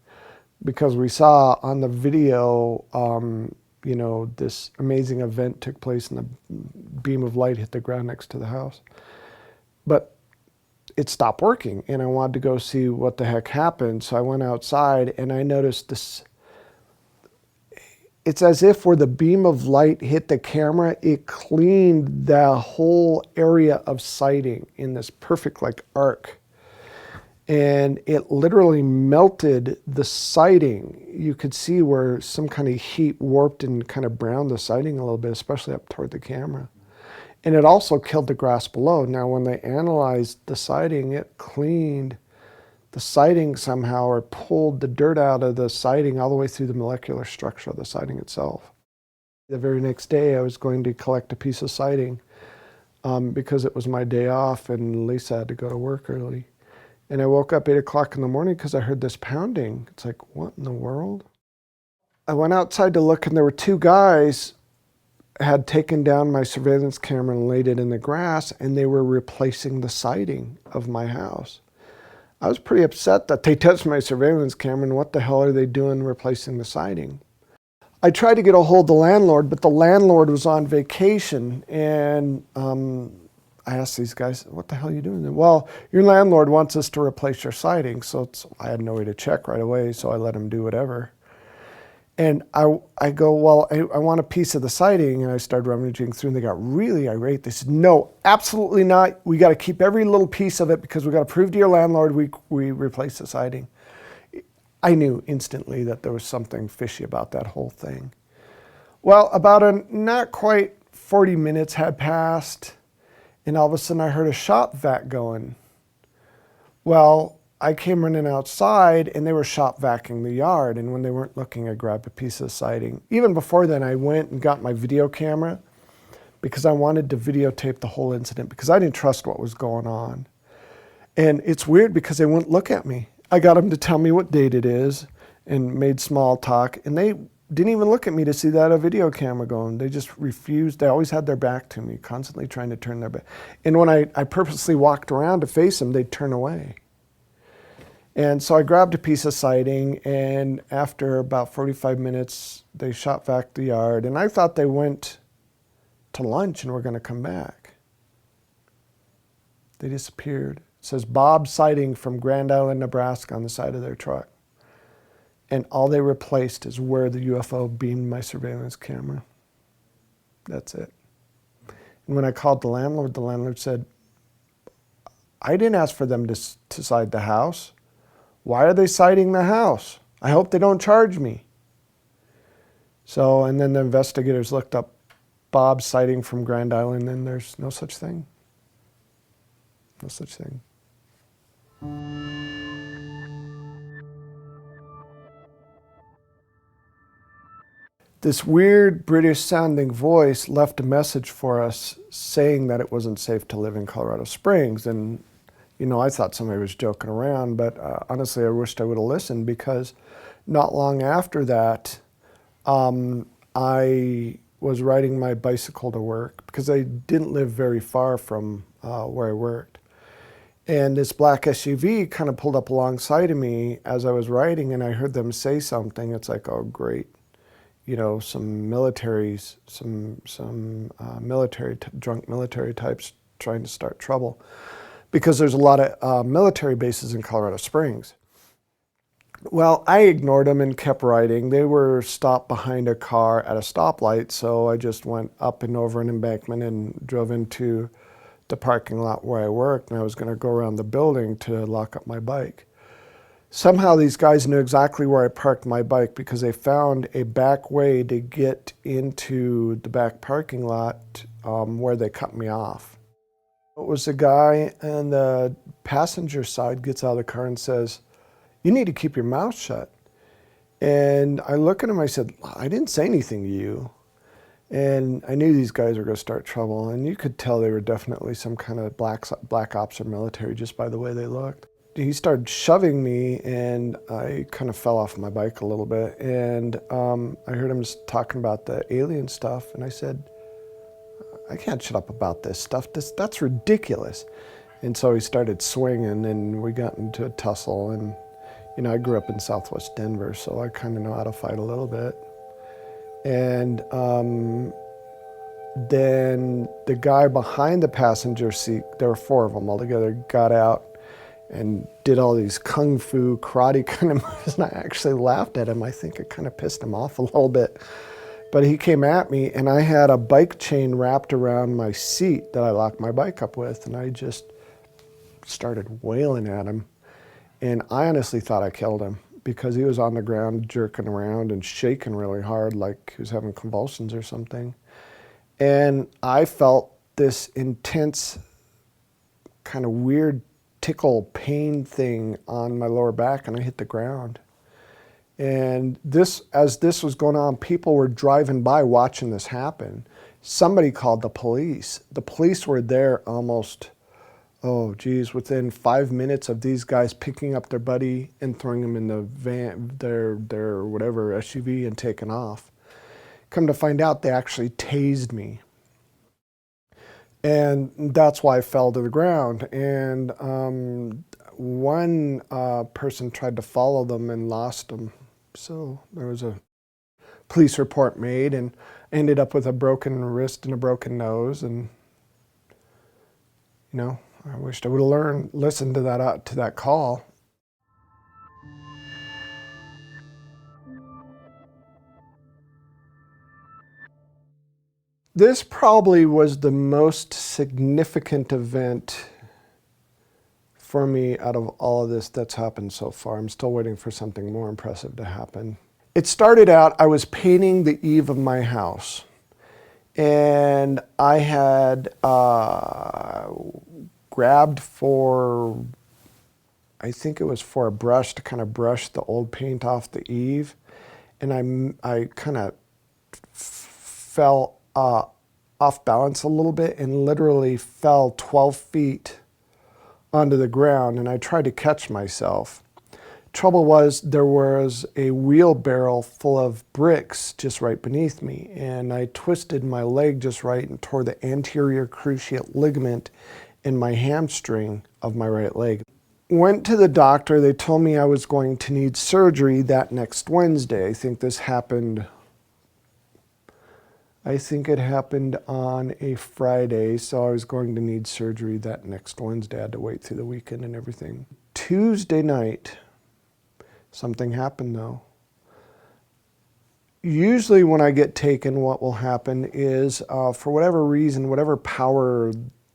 [SPEAKER 1] Because we saw on the video, you know, this amazing event took place and the beam of light hit the ground next to the house. But it stopped working, and I wanted to go see what the heck happened. So I went outside and I noticed this. It's as if where the beam of light hit the camera, it cleaned the whole area of sighting in this perfect like arc. And it literally melted the siding. You could see where some kind of heat warped and kind of browned the siding a little bit, especially up toward the camera. And it also killed the grass below. Now, when they analyzed the siding, it cleaned the siding somehow, or pulled the dirt out of the siding all the way through the molecular structure of the siding itself. The very next day, I was going to collect a piece of siding because it was my day off and Lisa had to go to work early. And I woke up 8 o'clock in the morning because I heard this pounding. It's like, what in the world? I went outside to look, and there were two guys had taken down my surveillance camera and laid it in the grass, and they were replacing the siding of my house. I was pretty upset that they touched my surveillance camera, and what the hell are they doing replacing the siding? I tried to get a hold of the landlord, but the landlord was on vacation, and I asked these guys, what the hell are you doing? Well, your landlord wants us to replace your siding, so I had no way to check right away, so I let him do whatever. And I go, well, I want a piece of the siding, and I started rummaging through, and they got really irate. They said, no, absolutely not. We got to keep every little piece of it because we got to prove to your landlord we replace the siding. I knew instantly that there was something fishy about that whole thing. Well, about not quite 40 minutes had passed, and all of a sudden I heard a shop vac going. Well, I came running outside, and they were shop vacuuming the yard, and when they weren't looking, I grabbed a piece of siding. Even before then, I went and got my video camera because I wanted to videotape the whole incident because I didn't trust what was going on. And it's weird because they wouldn't look at me. I got them to tell me what date it is and made small talk, and they didn't even look at me to see that a video camera going. They just refused. They always had their back to me, constantly trying to turn their back. And when I purposely walked around to face them, they'd turn away. And so I grabbed a piece of siding, and after about 45 minutes, they shop vac the yard, and I thought they went to lunch and were going to come back. They disappeared. It says Bob Siding from Grand Island, Nebraska on the side of their truck. And all they replaced is where the UFO beamed my surveillance camera. That's it. And when I called the landlord said, I didn't ask for them to side the house. Why are they siding the house? I hope they don't charge me. So, and then the investigators looked up Bob Siding from Grand Island, and there's no such thing. No such thing. This weird British sounding voice left a message for us saying that it wasn't safe to live in Colorado Springs. And you know, I thought somebody was joking around, but honestly, I wished I would have listened because not long after that, I was riding my bicycle to work because I didn't live very far from where I worked. And this black SUV kind of pulled up alongside of me as I was riding, and I heard them say something. It's like, oh, great. You know, some militaries, drunk military types trying to start trouble. Because there's a lot of military bases in Colorado Springs. Well, I ignored them and kept riding. They were stopped behind a car at a stoplight, so I just went up and over an embankment and drove into the parking lot where I worked, and I was going to go around the building to lock up my bike. Somehow these guys knew exactly where I parked my bike because they found a back way to get into the back parking lot where they cut me off. It was a guy on the passenger side gets out of the car and says, you need to keep your mouth shut. And I look at him, I said, I didn't say anything to you. And I knew these guys were going to start trouble. And you could tell they were definitely some kind of black ops or military just by the way they looked. He started shoving me, and I kind of fell off my bike a little bit. And I heard him just talking about the alien stuff. And I said, I can't shut up about this stuff. That's ridiculous. And so he started swinging, and we got into a tussle. And, you know, I grew up in Southwest Denver, so I kind of know how to fight a little bit. And then the guy behind the passenger seat, there were 4 of them altogether, got out and did all these kung fu karate kind of moves. And I actually laughed at him. I think it kind of pissed him off a little bit. But he came at me, and I had a bike chain wrapped around my seat that I locked my bike up with, and I just started wailing at him. And I honestly thought I killed him because he was on the ground jerking around and shaking really hard like he was having convulsions or something. And I felt this intense kind of weird tickle pain thing on my lower back, and I hit the ground. And as this was going on, people were driving by watching this happen. Somebody called the police. The police were there almost, oh geez, within 5 minutes of these guys picking up their buddy and throwing him in the van, their whatever SUV, and taking off. Come to find out, they actually tased me. And that's why I fell to the ground. And one person tried to follow them and lost them. So there was a police report made, and ended up with a broken wrist and a broken nose. And you know, I wished I would have listened to that call. This probably was the most significant event for me out of all of this that's happened so far. I'm still waiting for something more impressive to happen. It started out, I was painting the eave of my house, and I had grabbed for, I think it was for a brush to kind of brush the old paint off the eave, and I kind of fell off balance a little bit and literally fell 12 feet onto the ground, and I tried to catch myself. Trouble was, there was a wheelbarrow full of bricks just right beneath me, and I twisted my leg just right and tore the anterior cruciate ligament in my hamstring of my right leg. Went to the doctor. They told me I was going to need surgery that next Wednesday. I think it happened on a Friday, so I was going to need surgery that next Wednesday. I had to wait through the weekend and everything. Tuesday night, something happened though. Usually when I get taken, what will happen is, for whatever reason, whatever power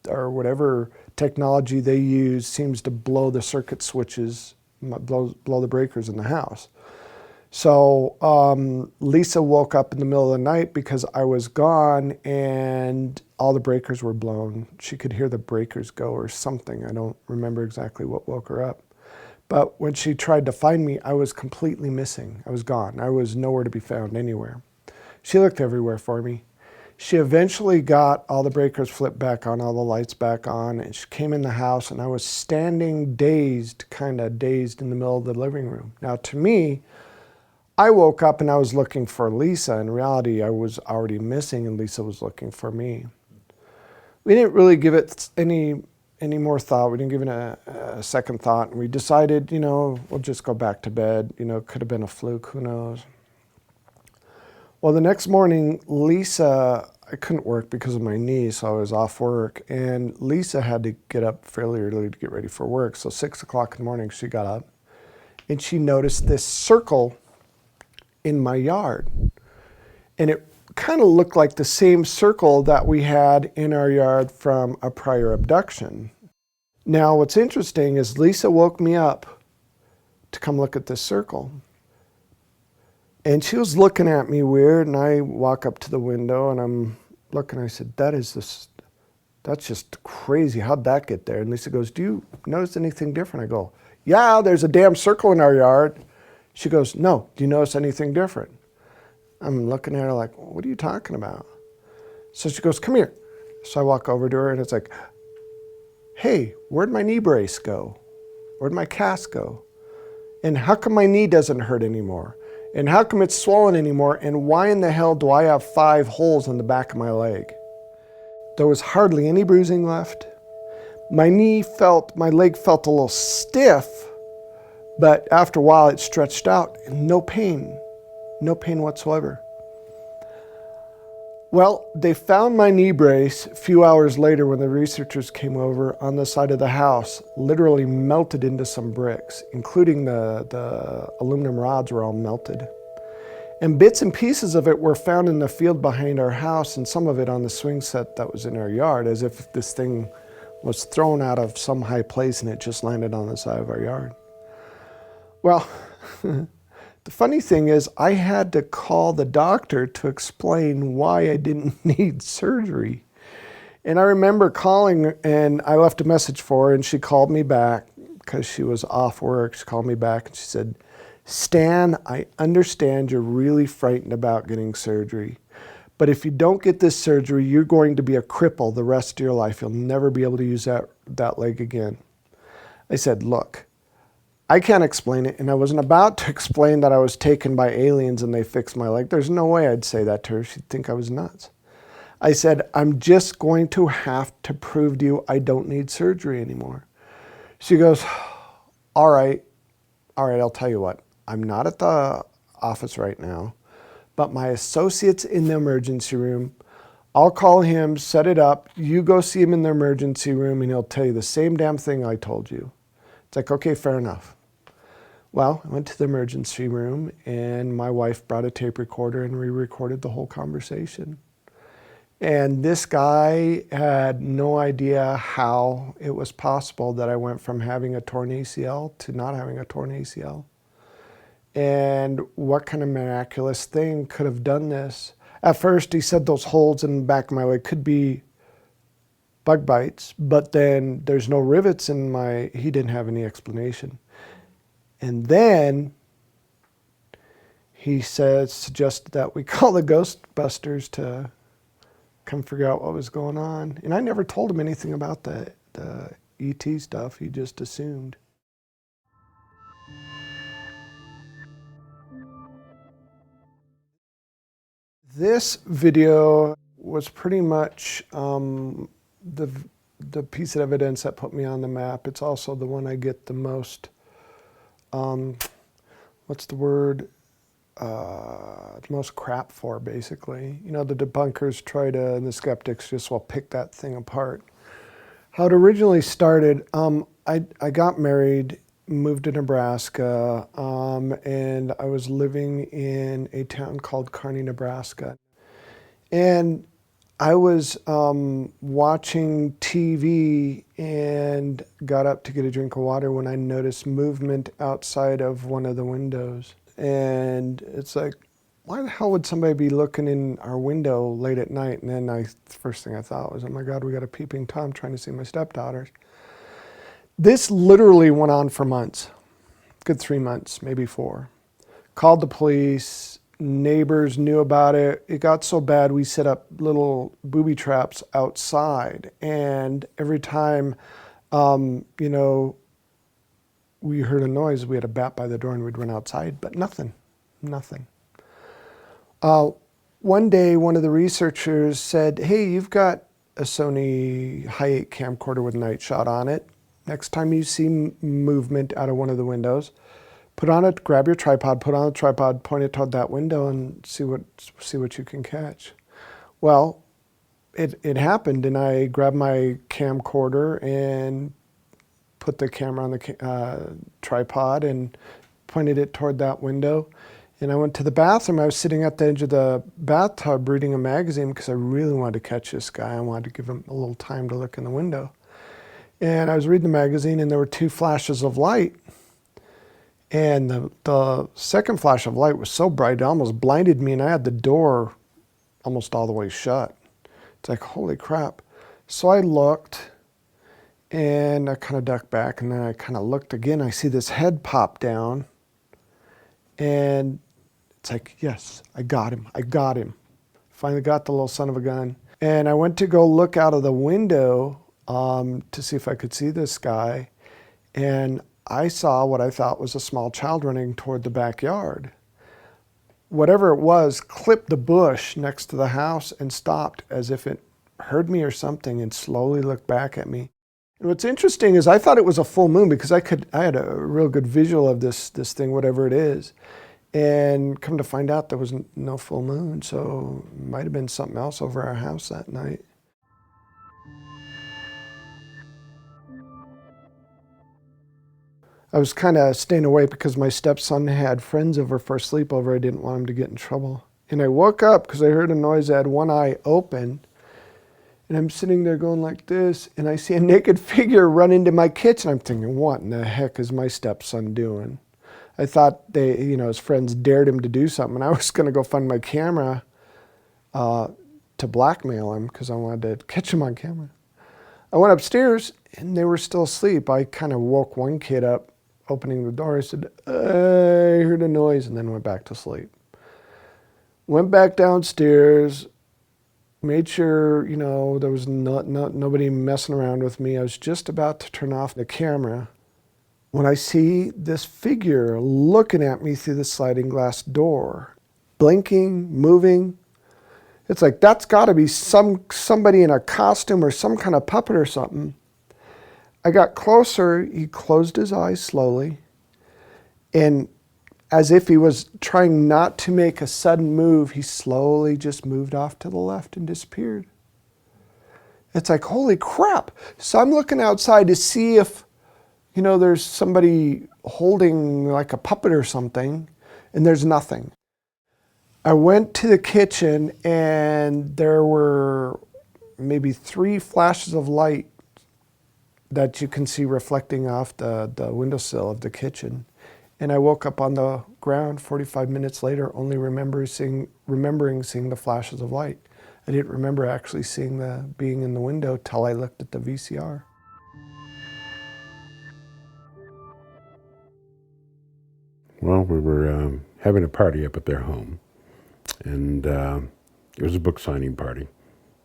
[SPEAKER 1] or whatever technology they use seems to blow the circuit switches, blow the breakers in the house. So Lisa woke up in the middle of the night because I was gone and all the breakers were blown. She could hear the breakers go or something. I don't remember exactly what woke her up. But when she tried to find me, I was completely missing. I was gone. I was nowhere to be found anywhere. She looked everywhere for me. She eventually got all the breakers flipped back on, all the lights back on, and she came in the house, and I was standing kind of dazed in the middle of the living room. Now, to me, I woke up and I was looking for Lisa. In reality, I was already missing, and Lisa was looking for me. We didn't really give it any more thought. We didn't give it a second thought. And we decided, you know, we'll just go back to bed. You know, it could have been a fluke, who knows. Well, the next morning, Lisa, I couldn't work because of my knee, so I was off work. And Lisa had to get up fairly early to get ready for work. So 6 o'clock in the morning, she got up, and she noticed this circle in my yard. And it kind of looked like the same circle that we had in our yard from a prior abduction. Now, what's interesting is Lisa woke me up to come look at this circle. And she was looking at me weird, and I walk up to the window and I'm looking, I said, that's just crazy. How'd that get there? And Lisa goes, do you notice anything different? I go, yeah, there's a damn circle in our yard. She goes, no, do you notice anything different? I'm looking at her like, what are you talking about? So she goes, come here. So I walk over to her and it's like, hey, where'd my knee brace go? Where'd my cast go? And how come my knee doesn't hurt anymore? And how come it's swollen anymore? And why in the hell do I have 5 holes in the back of my leg? There was hardly any bruising left. My leg felt a little stiff, but after a while it stretched out and no pain whatsoever. Well, they found my knee brace a few hours later when the researchers came over on the side of the house, literally melted into some bricks, including the aluminum rods were all melted. And bits and pieces of it were found in the field behind our house, and some of it on the swing set that was in our yard, as if this thing was thrown out of some high place and it just landed on the side of our yard. Well, the funny thing is I had to call the doctor to explain why I didn't need surgery. And I remember calling, and I left a message for her, and she called me back because she was off work. She called me back and she said, Stan, I understand you're really frightened about getting surgery, but if you don't get this surgery, you're going to be a cripple the rest of your life. You'll never be able to use that leg again. I said, look, I can't explain it, and I wasn't about to explain that I was taken by aliens and they fixed my leg. There's no way I'd say that to her. She'd think I was nuts. I said, I'm just going to have to prove to you I don't need surgery anymore. She goes, all right, I'll tell you what. I'm not at the office right now, but my associate's in the emergency room. I'll call him, set it up. You go see him in the emergency room and he'll tell you the same damn thing I told you. It's like, okay, fair enough. Well, I went to the emergency room and my wife brought a tape recorder and we recorded the whole conversation. And this guy had no idea how it was possible that I went from having a torn ACL to not having a torn ACL. And what kind of miraculous thing could have done this? At first, he said those holes in the back of my leg could be bug bites, but then there's no rivets in my, he didn't have any explanation. And then he suggested that we call the Ghostbusters to come figure out what was going on. And I never told him anything about the ET stuff. He just assumed. This video was pretty much the piece of evidence that put me on the map. It's also the one I get the most, what's the word? The most crap for, basically. You know, the debunkers try to, and the skeptics just will pick that thing apart. How it originally started, I got married, moved to Nebraska, and I was living in a town called Kearney, Nebraska. And I was watching TV and got up to get a drink of water when I noticed movement outside of one of the windows. And it's like, why the hell would somebody be looking in our window late at night? And then the first thing I thought was, oh my God, we got a peeping Tom trying to see my stepdaughters. This literally went on for months, good 3 months, maybe 4. Called the police, neighbors knew about it. It got so bad we set up little booby traps outside. And every time, you know, we heard a noise, we had a bat by the door and we'd run outside, but nothing. One day, one of the researchers said, hey, you've got a Sony Hi8 camcorder with night shot on it. Next time you see movement out of one of the windows, grab your tripod, put on a tripod, point it toward that window and see what you can catch. Well, it happened, and I grabbed my camcorder and put the camera on the tripod and pointed it toward that window. And I went to the bathroom. I was sitting at the edge of the bathtub reading a magazine because I really wanted to catch this guy. I wanted to give him a little time to look in the window. And I was reading the magazine and there were 2 flashes of light. And the second flash of light was so bright it almost blinded me, and I had the door almost all the way shut. It's like, holy crap. So I looked and I kind of ducked back, and then I kind of looked again. I see this head pop down and it's like, yes, I got him. Finally got the little son of a gun. And I went to go look out of the window to see if I could see this guy. And I saw what I thought was a small child running toward the backyard. Whatever it was clipped the bush next to the house and stopped as if it heard me or something and slowly looked back at me. And what's interesting is I thought it was a full moon because I had a real good visual of this thing, whatever it is. And come to find out there was no full moon, so it might have been something else over our house that night. I was kind of staying away because my stepson had friends over for a sleepover. I didn't want him to get in trouble. And I woke up because I heard a noise. I had one eye open. And I'm sitting there going like this, and I see a naked figure run into my kitchen. I'm thinking, what in the heck is my stepson doing? I thought his friends dared him to do something, and I was going to go find my camera to blackmail him because I wanted to catch him on camera. I went upstairs and they were still asleep. I kind of woke one kid up, opening the door. I said, I heard a noise, and then went back to sleep. Went back downstairs, made sure, you know, there was nobody messing around with me. I was just about to turn off the camera when I see this figure looking at me through the sliding glass door, blinking, moving. It's like, that's got to be somebody in a costume or some kind of puppet or something. I got closer, he closed his eyes slowly, and as if he was trying not to make a sudden move, he slowly just moved off to the left and disappeared. It's like, holy crap. So I'm looking outside to see if, you know, there's somebody holding like a puppet or something, and there's nothing. I went to the kitchen and there were maybe 3 flashes of light that you can see reflecting off the windowsill of the kitchen. And I woke up on the ground 45 minutes later, only remembering seeing the flashes of light. I didn't remember actually seeing being in the window till I looked at the VCR.
[SPEAKER 14] Well, we were having a party up at their home, and it was a book signing party,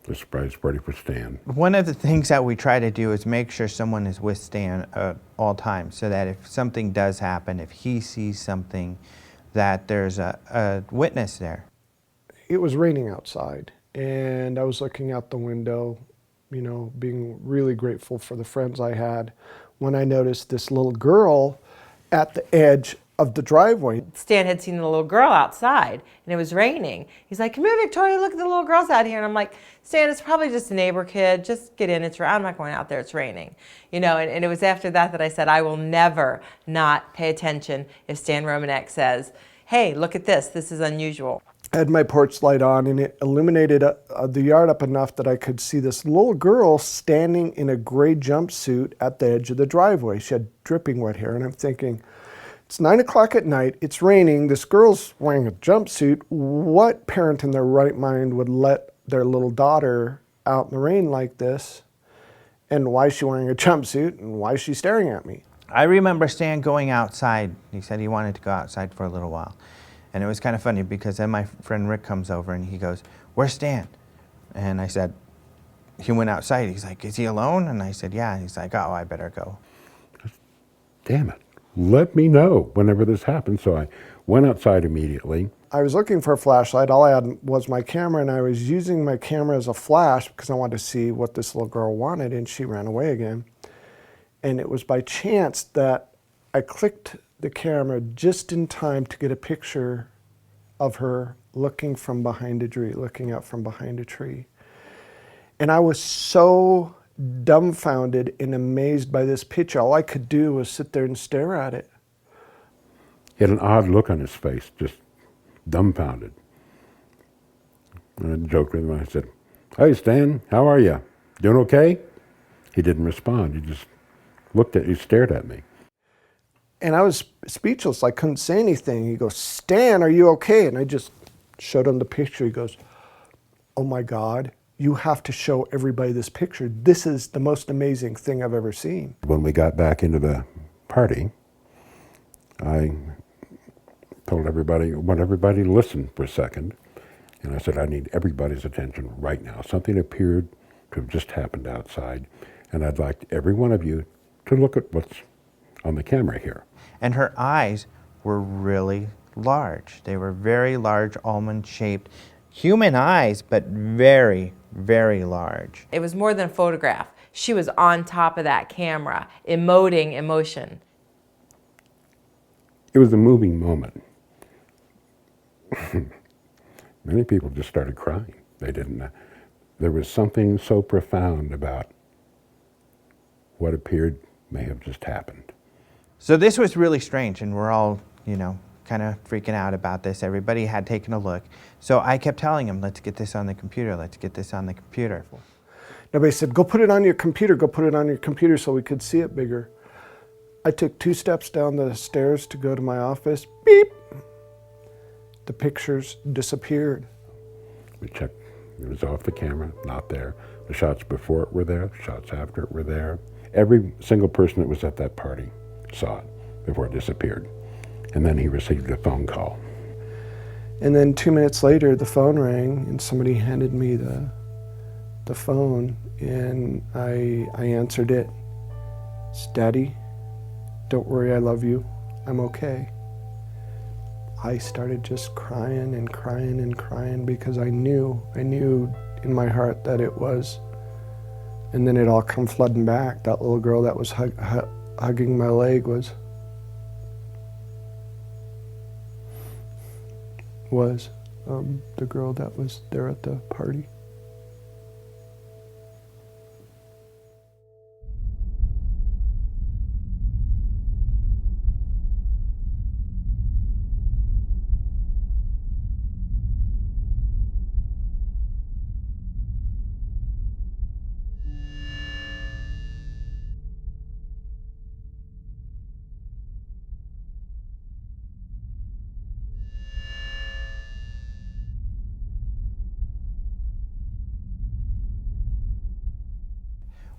[SPEAKER 14] a surprise party for Stan.
[SPEAKER 10] One of the things that we try to do is make sure someone is with Stan at all times, so that if something does happen, if he sees something, that there's a witness there.
[SPEAKER 1] It was raining outside, and I was looking out the window, you know, being really grateful for the friends I had, when I noticed this little girl at the edge of the driveway.
[SPEAKER 19] Stan had seen the little girl outside, and it was raining. He's like, come here, Victoria, look at the little girls out here. And I'm like, Stan, it's probably just a neighbor kid. Just get in. I'm not going out there. It's raining. You know, and it was after that I said, I will never not pay attention if Stan Romanek says, hey, look at this. This is unusual.
[SPEAKER 1] I had my porch light on, and it illuminated the yard up enough that I could see this little girl standing in a gray jumpsuit at the edge of the driveway. She had dripping wet hair, and I'm thinking, it's 9 o'clock at night, it's raining, this girl's wearing a jumpsuit. What parent in their right mind would let their little daughter out in the rain like this? And why is she wearing a jumpsuit, and why is she staring at me?
[SPEAKER 10] I remember Stan going outside. He said he wanted to go outside for a little while. And it was kind of funny because then my friend Rick comes over and he goes, where's Stan? And I said, he went outside. He's like, is he alone? And I said, yeah. He's like, oh, I better go.
[SPEAKER 14] Damn it. Let me know whenever this happens. So I went outside immediately.
[SPEAKER 1] I was looking for a flashlight. All I had was my camera, and I was using my camera as a flash because I wanted to see what this little girl wanted, and she ran away again. And it was by chance that I clicked the camera just in time to get a picture of her looking from behind a tree, looking out from behind a tree. And I was so dumbfounded and amazed by this picture. All I could do was sit there and stare at it.
[SPEAKER 14] He had an odd look on his face, just dumbfounded. And I joked with him. I said, hey, Stan, how are you? Doing okay? He didn't respond. He just he stared at me.
[SPEAKER 1] And I was speechless. I couldn't say anything. He goes, Stan, are you okay? And I just showed him the picture. He goes, oh my God, you have to show everybody this picture. This is the most amazing thing I've ever seen.
[SPEAKER 14] When we got back into the party, I told everybody, I want everybody to listen for a second. And I said, I need everybody's attention right now. Something appeared to have just happened outside. And I'd like every one of you to look at what's on the camera here.
[SPEAKER 10] And her eyes were really large. They were very large, almond-shaped, human eyes, but very, very large.
[SPEAKER 19] It was more than a photograph. She was on top of that camera, emoting emotion.
[SPEAKER 14] It was a moving moment. Many people just started crying. They didn't. There was something so profound about what appeared may have just happened.
[SPEAKER 10] So this was really strange, and we're all, you know, kind of freaking out about this. Everybody had taken a look. So I kept telling him, let's get this on the computer, let's get this on the computer.
[SPEAKER 1] Everybody said, go put it on your computer, go put it on your computer so we could see it bigger. I took 2 steps down the stairs to go to my office. Beep! The pictures disappeared.
[SPEAKER 14] We checked It was off the camera, not there. The shots before it were there, the shots after it were there. Every single person that was at that party saw it before it disappeared. And then he received a phone call.
[SPEAKER 1] And then 2 minutes later, the phone rang, and somebody handed me the phone, and I answered it. It's, "Daddy, don't worry, I love you. I'm okay." I started just crying and crying and crying because I knew in my heart that it was. And then it all come flooding back. That little girl that was hugging my leg was the girl that was there at the party.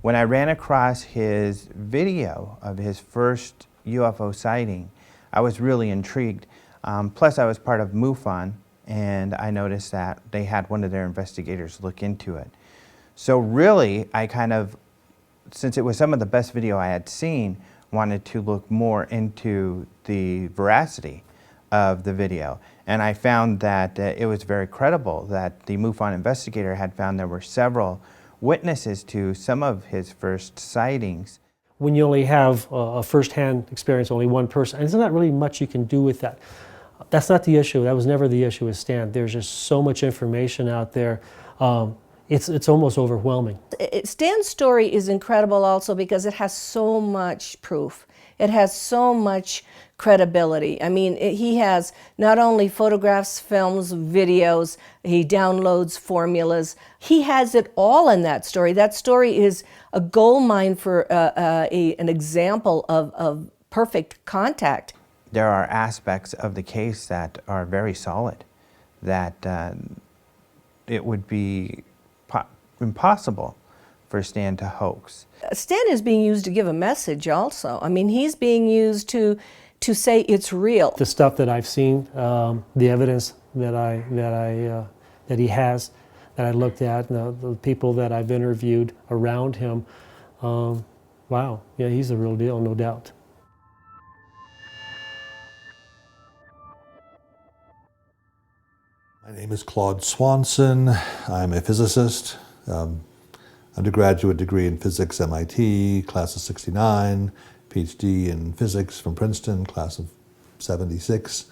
[SPEAKER 10] When I ran across his video of his first UFO sighting, I was really intrigued. Plus, I was part of MUFON, and I noticed that they had one of their investigators look into it. So really, I kind of, since it was some of the best video I had seen, wanted to look more into the veracity of the video. And I found that it was very credible that the MUFON investigator had found there were several witnesses to some of his first sightings.
[SPEAKER 11] When you only have a first-hand experience, only one person, and there's not really much you can do with that. That's not the issue. That was never the issue with Stan. There's just so much information out there. It's almost overwhelming.
[SPEAKER 15] Stan's story is incredible also because it has so much proof. It has so much credibility. I mean, he has not only photographs, films, videos, he downloads formulas. He has it all in that story. That story is a gold mine for an example of perfect contact.
[SPEAKER 10] There are aspects of the case that are very solid, that it would be impossible for Stan to hoax.
[SPEAKER 15] Stan is being used to give a message also. I mean, he's being used to say it's real.
[SPEAKER 11] The stuff that I've seen, the evidence that he has, that I looked at, the people that I've interviewed around him, wow, yeah, he's the real deal, no doubt.
[SPEAKER 13] My name is Claude Swanson. I'm a physicist. Undergraduate degree in physics, MIT, class of '69. PhD in physics from Princeton, class of '76.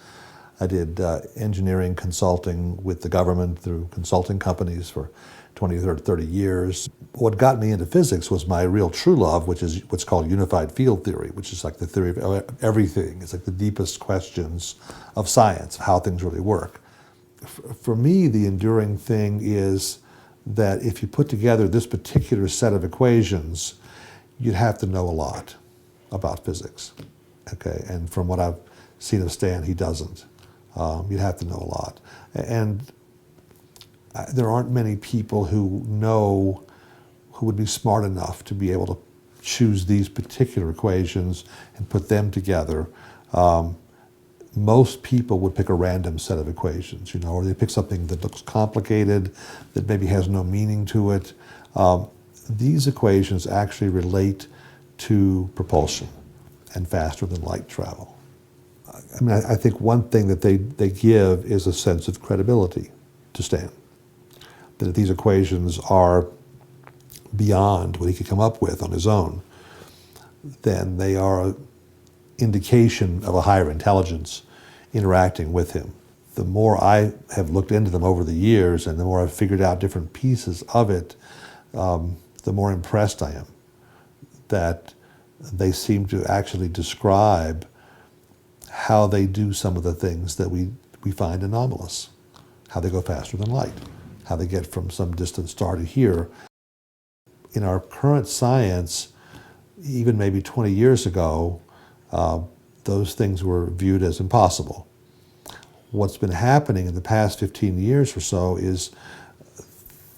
[SPEAKER 13] I did engineering consulting with the government through consulting companies for 20 or 30 years. What got me into physics was my real true love, which is what's called unified field theory, which is like the theory of everything. It's like the deepest questions of science, of how things really work. For me, the enduring thing is that if you put together this particular set of equations, you'd have to know a lot about physics, okay? And from what I've seen of Stan, he doesn't. You'd have to know a lot. And there aren't many people who would be smart enough to be able to choose these particular equations and put them together. Most people would pick a random set of equations, you know, or they pick something that looks complicated, that maybe has no meaning to it. These equations actually relate to propulsion and faster than light travel. I mean, I think one thing that they give is a sense of credibility to Stan. That if these equations are beyond what he could come up with on his own, then they are an indication of a higher intelligence interacting with him. The more I have looked into them over the years and the more I've figured out different pieces of it, the more impressed I am that they seem to actually describe how they do some of the things that we find anomalous. How they go faster than light, how they get from some distant star to here. In our current science, even maybe 20 years ago, those things were viewed as impossible. What's been happening in the past 15 years or so is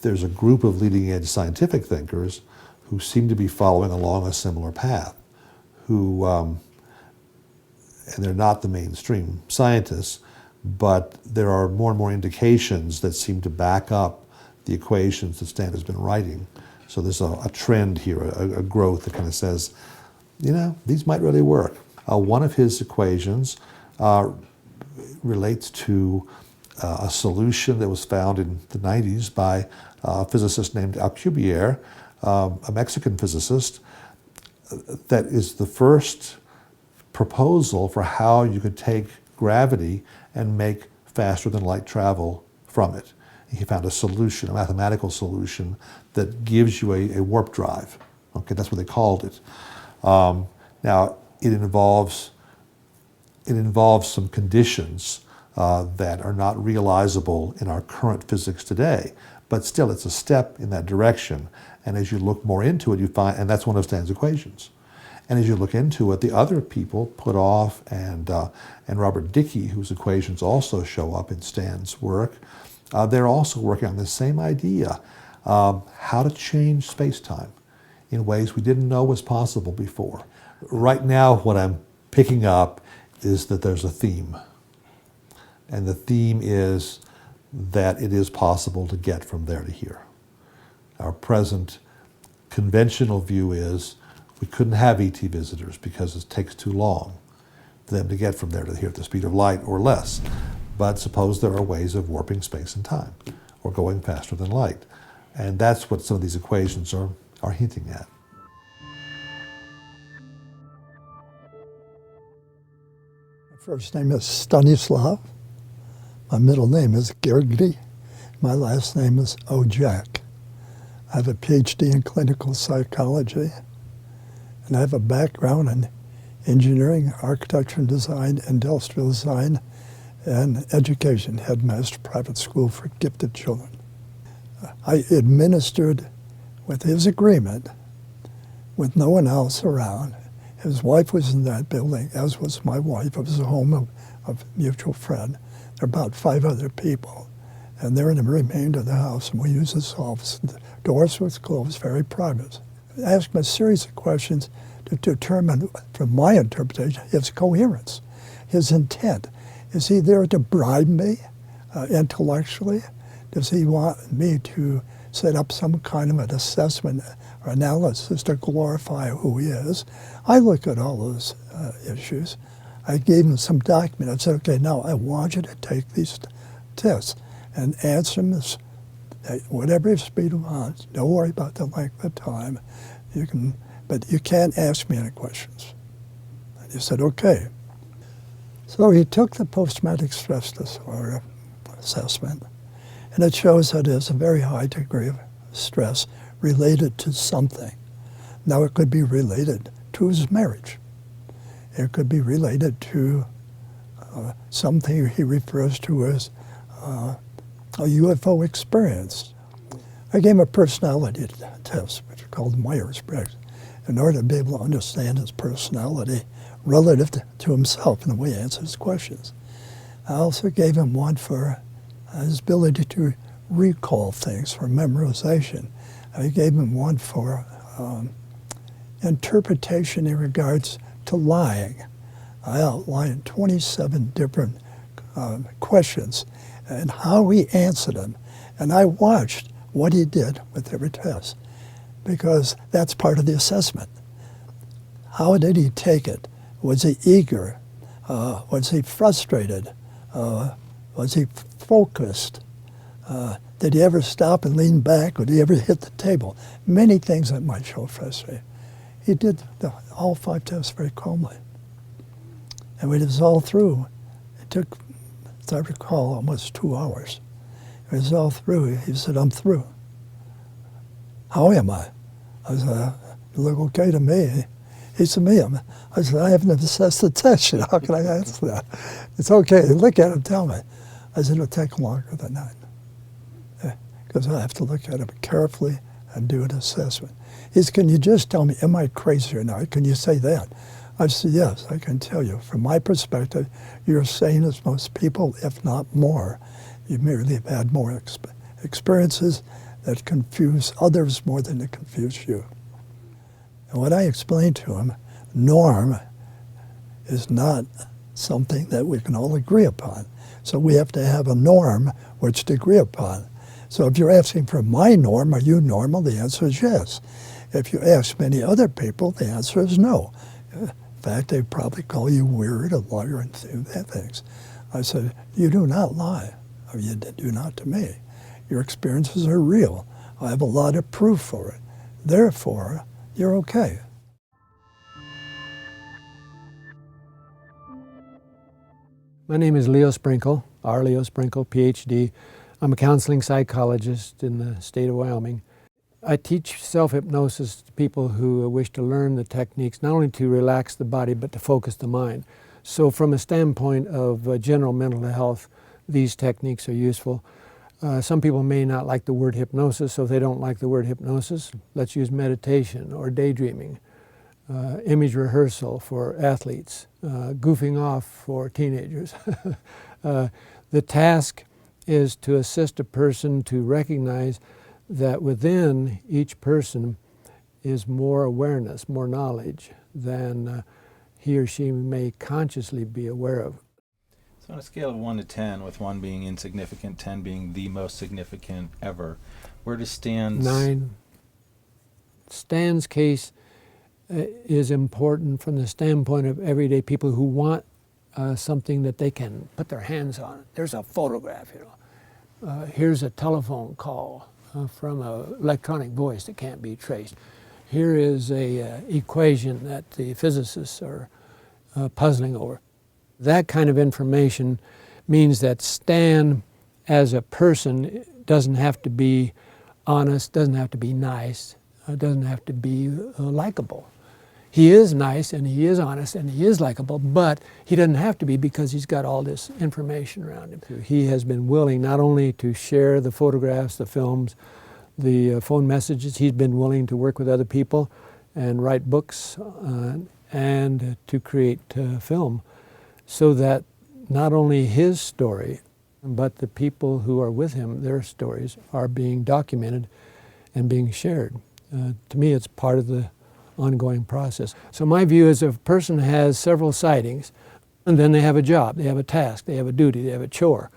[SPEAKER 13] there's a group of leading edge scientific thinkers who seem to be following along a similar path, who, and they're not the mainstream scientists, but there are more and more indications that seem to back up the equations that Stan has been writing. So there's a trend here, a growth that kind of says, you know, these might really work. One of his equations relates to a solution that was found in the 90s by a physicist named Alcubierre, a Mexican physicist, that is the first proposal for how you could take gravity and make faster than light travel from it. He found a solution, a mathematical solution that gives you a warp drive. Okay, that's what they called it. Now, it involves some conditions that are not realizable in our current physics today, but still it's a step in that direction. And as you look more into it, you find, and that's one of Stan's equations. And as you look into it, the other people, Puthoff and Robert Dicke, whose equations also show up in Stan's work, they're also working on the same idea, how to change space-time in ways we didn't know was possible before. Right now, what I'm picking up is that there's a theme. And the theme is that it is possible to get from there to here. Our present conventional view is we couldn't have ET visitors because it takes too long for them to get from there to here at the speed of light or less. But suppose there are ways of warping space and time or going faster than light. And that's what some of these equations are hinting at.
[SPEAKER 21] My first name is Stanislav. My middle name is Gergely. My last name is Ojak. I have a PhD in clinical psychology, and I have a background in engineering, architecture and design, industrial design, and education, headmaster, private school for gifted children. I administered, with his agreement, with no one else around. His wife was in that building, as was my wife. It was a home of a mutual friend. There were about 5 other people, and they're in the remainder of the house, and we use this office. The doors were closed, very private. I asked him a series of questions to determine, from my interpretation, his coherence, his intent. Is he there to bribe me intellectually? Does he want me to set up some kind of an assessment or analysis to glorify who he is? I look at all those issues. I gave him some document. I said, okay, now I want you to take these tests and answer them at whatever speed you want. Don't worry about the length of time. But you can't ask me any questions. And he said, okay. So he took the post-traumatic stress disorder assessment, and it shows that there's a very high degree of stress related to something. Now, it could be related to his marriage. It could be related to something he refers to as a UFO experience. I gave him a personality test, which is called Myers-Briggs, in order to be able to understand his personality relative to himself and the way he answers questions. I also gave him one for his ability to recall things, for memorization. I gave him one for interpretation in regards to lying. I outlined 27 different questions and how he answered them. And I watched what he did with every test, because that's part of the assessment. How did he take it? Was he eager? Was he frustrated? Was he focused? Did he ever stop and lean back? Or did he ever hit the table? Many things that might show frustration. He did all 5 tests very calmly. And when it was all through, it took, as I recall, almost 2 hours. When it was all through, he said, I'm through. How am I? I said, you look okay to me. He said, me? I said, I haven't assessed the test yet. How can I answer that? It's okay. Look at it, tell me. I said, it'll take longer than that. Because I have to look at it carefully and do an assessment. He said, can you just tell me, am I crazy or not? Can you say that? I said, yes, I can tell you. From my perspective, you're sane as most people, if not more. You merely have had more experiences that confuse others more than they confuse you. And what I explained to him, norm is not something that we can all agree upon. So we have to have a norm which to agree upon. So if you're asking for my norm, are you normal? The answer is yes. If you ask many other people, the answer is no. In fact, they probably call you weird, a liar, and things. I said, you do not lie. Or you do not to me. Your experiences are real. I have a lot of proof for it. Therefore, you're okay.
[SPEAKER 12] My name is Leo Sprinkle, R. Leo Sprinkle, PhD. I'm a counseling psychologist in the state of Wyoming. I teach self-hypnosis to people who wish to learn the techniques, not only to relax the body, but to focus the mind. So from a standpoint of general mental health, these techniques are useful. Some people may not like the word hypnosis, so if they don't like the word hypnosis, let's use meditation or daydreaming, image rehearsal for athletes, goofing off for teenagers. The task is to assist a person to recognize that within each person is more awareness, more knowledge than he or she may consciously be aware of.
[SPEAKER 17] So on a scale of 1 to 10, with 1 being insignificant, 10 being the most significant ever, where does Stan's...
[SPEAKER 12] 9. Stan's case is important from the standpoint of everyday people who want something that they can put their hands on. There's a photograph, you know. Here's a telephone call from an electronic voice that can't be traced. Here is a equation that the physicists are puzzling over. That kind of information means that Stan, as a person, doesn't have to be honest, doesn't have to be nice, doesn't have to be likable. He is nice and he is honest and he is likable, but he doesn't have to be because he's got all this information around him. He has been willing not only to share the photographs, the films, the phone messages, he's been willing to work with other people and write books and to create film, so that not only his story, but the people who are with him, their stories are being documented and being shared. To me, it's part of the ongoing process. So my view is if a person has several sightings, and then they have a job, they have a task, they have a duty, they have a chore,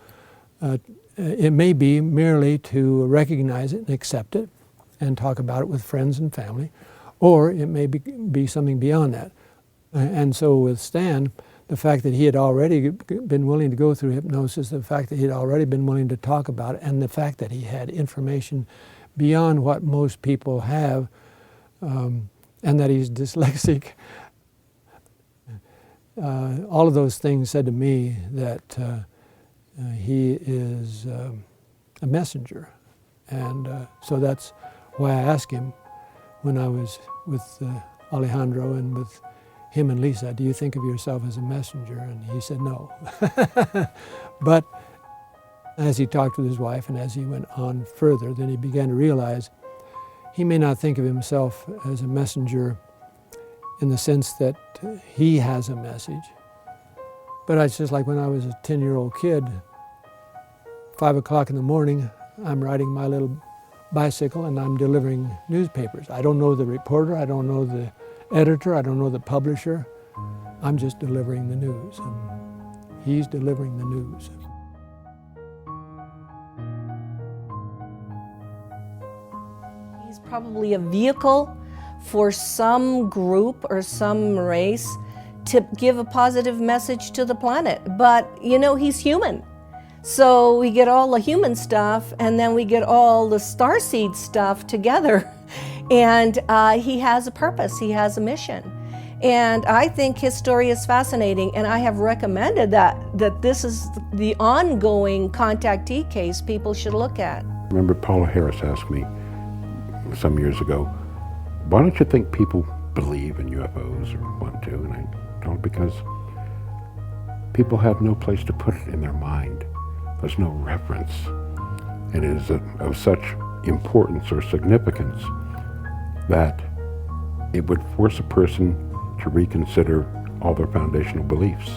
[SPEAKER 12] it may be merely to recognize it and accept it and talk about it with friends and family, or it may be something beyond that. And so with Stan, the fact that he had already been willing to go through hypnosis, the fact that he had already been willing to talk about it, and the fact that he had information beyond what most people have, and that he's dyslexic, all of those things said to me that he is a messenger. And so that's why I asked him when I was with Alejandro and with him and Lisa, do you think of yourself as a messenger? And he said no. But as he talked with his wife and as he went on further, then he began to realize he may not think of himself as a messenger in the sense that he has a message. But it's just like when I was a 10-year-old kid, 5 o'clock in the morning, I'm riding my little bicycle and I'm delivering newspapers. I don't know the reporter, I don't know the editor, I don't know the publisher. I'm just delivering the news. And he's delivering the news.
[SPEAKER 15] He's probably a vehicle for some group or some race to give a positive message to the planet. But, you know, he's human. So we get all the human stuff and then we get all the starseed stuff together. And he has a purpose, he has a mission. And I think his story is fascinating, and I have recommended that this is the ongoing contactee case people should look at.
[SPEAKER 14] I remember Paula Harris asked me some years ago, why don't you think people believe in UFOs or want to? And I told her because people have no place to put it in their mind. There's no reference. And it is of such importance or significance that it would force a person to reconsider all their foundational beliefs.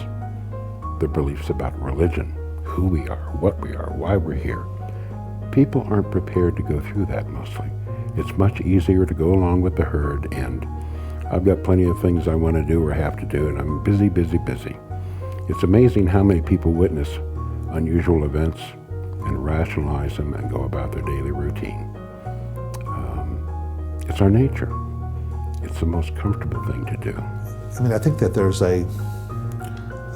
[SPEAKER 14] Their beliefs about religion, who we are, what we are, why we're here. People aren't prepared to go through that mostly. It's much easier to go along with the herd, and I've got plenty of things I want to do or have to do, and I'm busy, busy, busy. It's amazing how many people witness unusual events and rationalize them and go about their daily routine. It's our nature. It's the most comfortable thing to do.
[SPEAKER 13] I mean, I think that there's a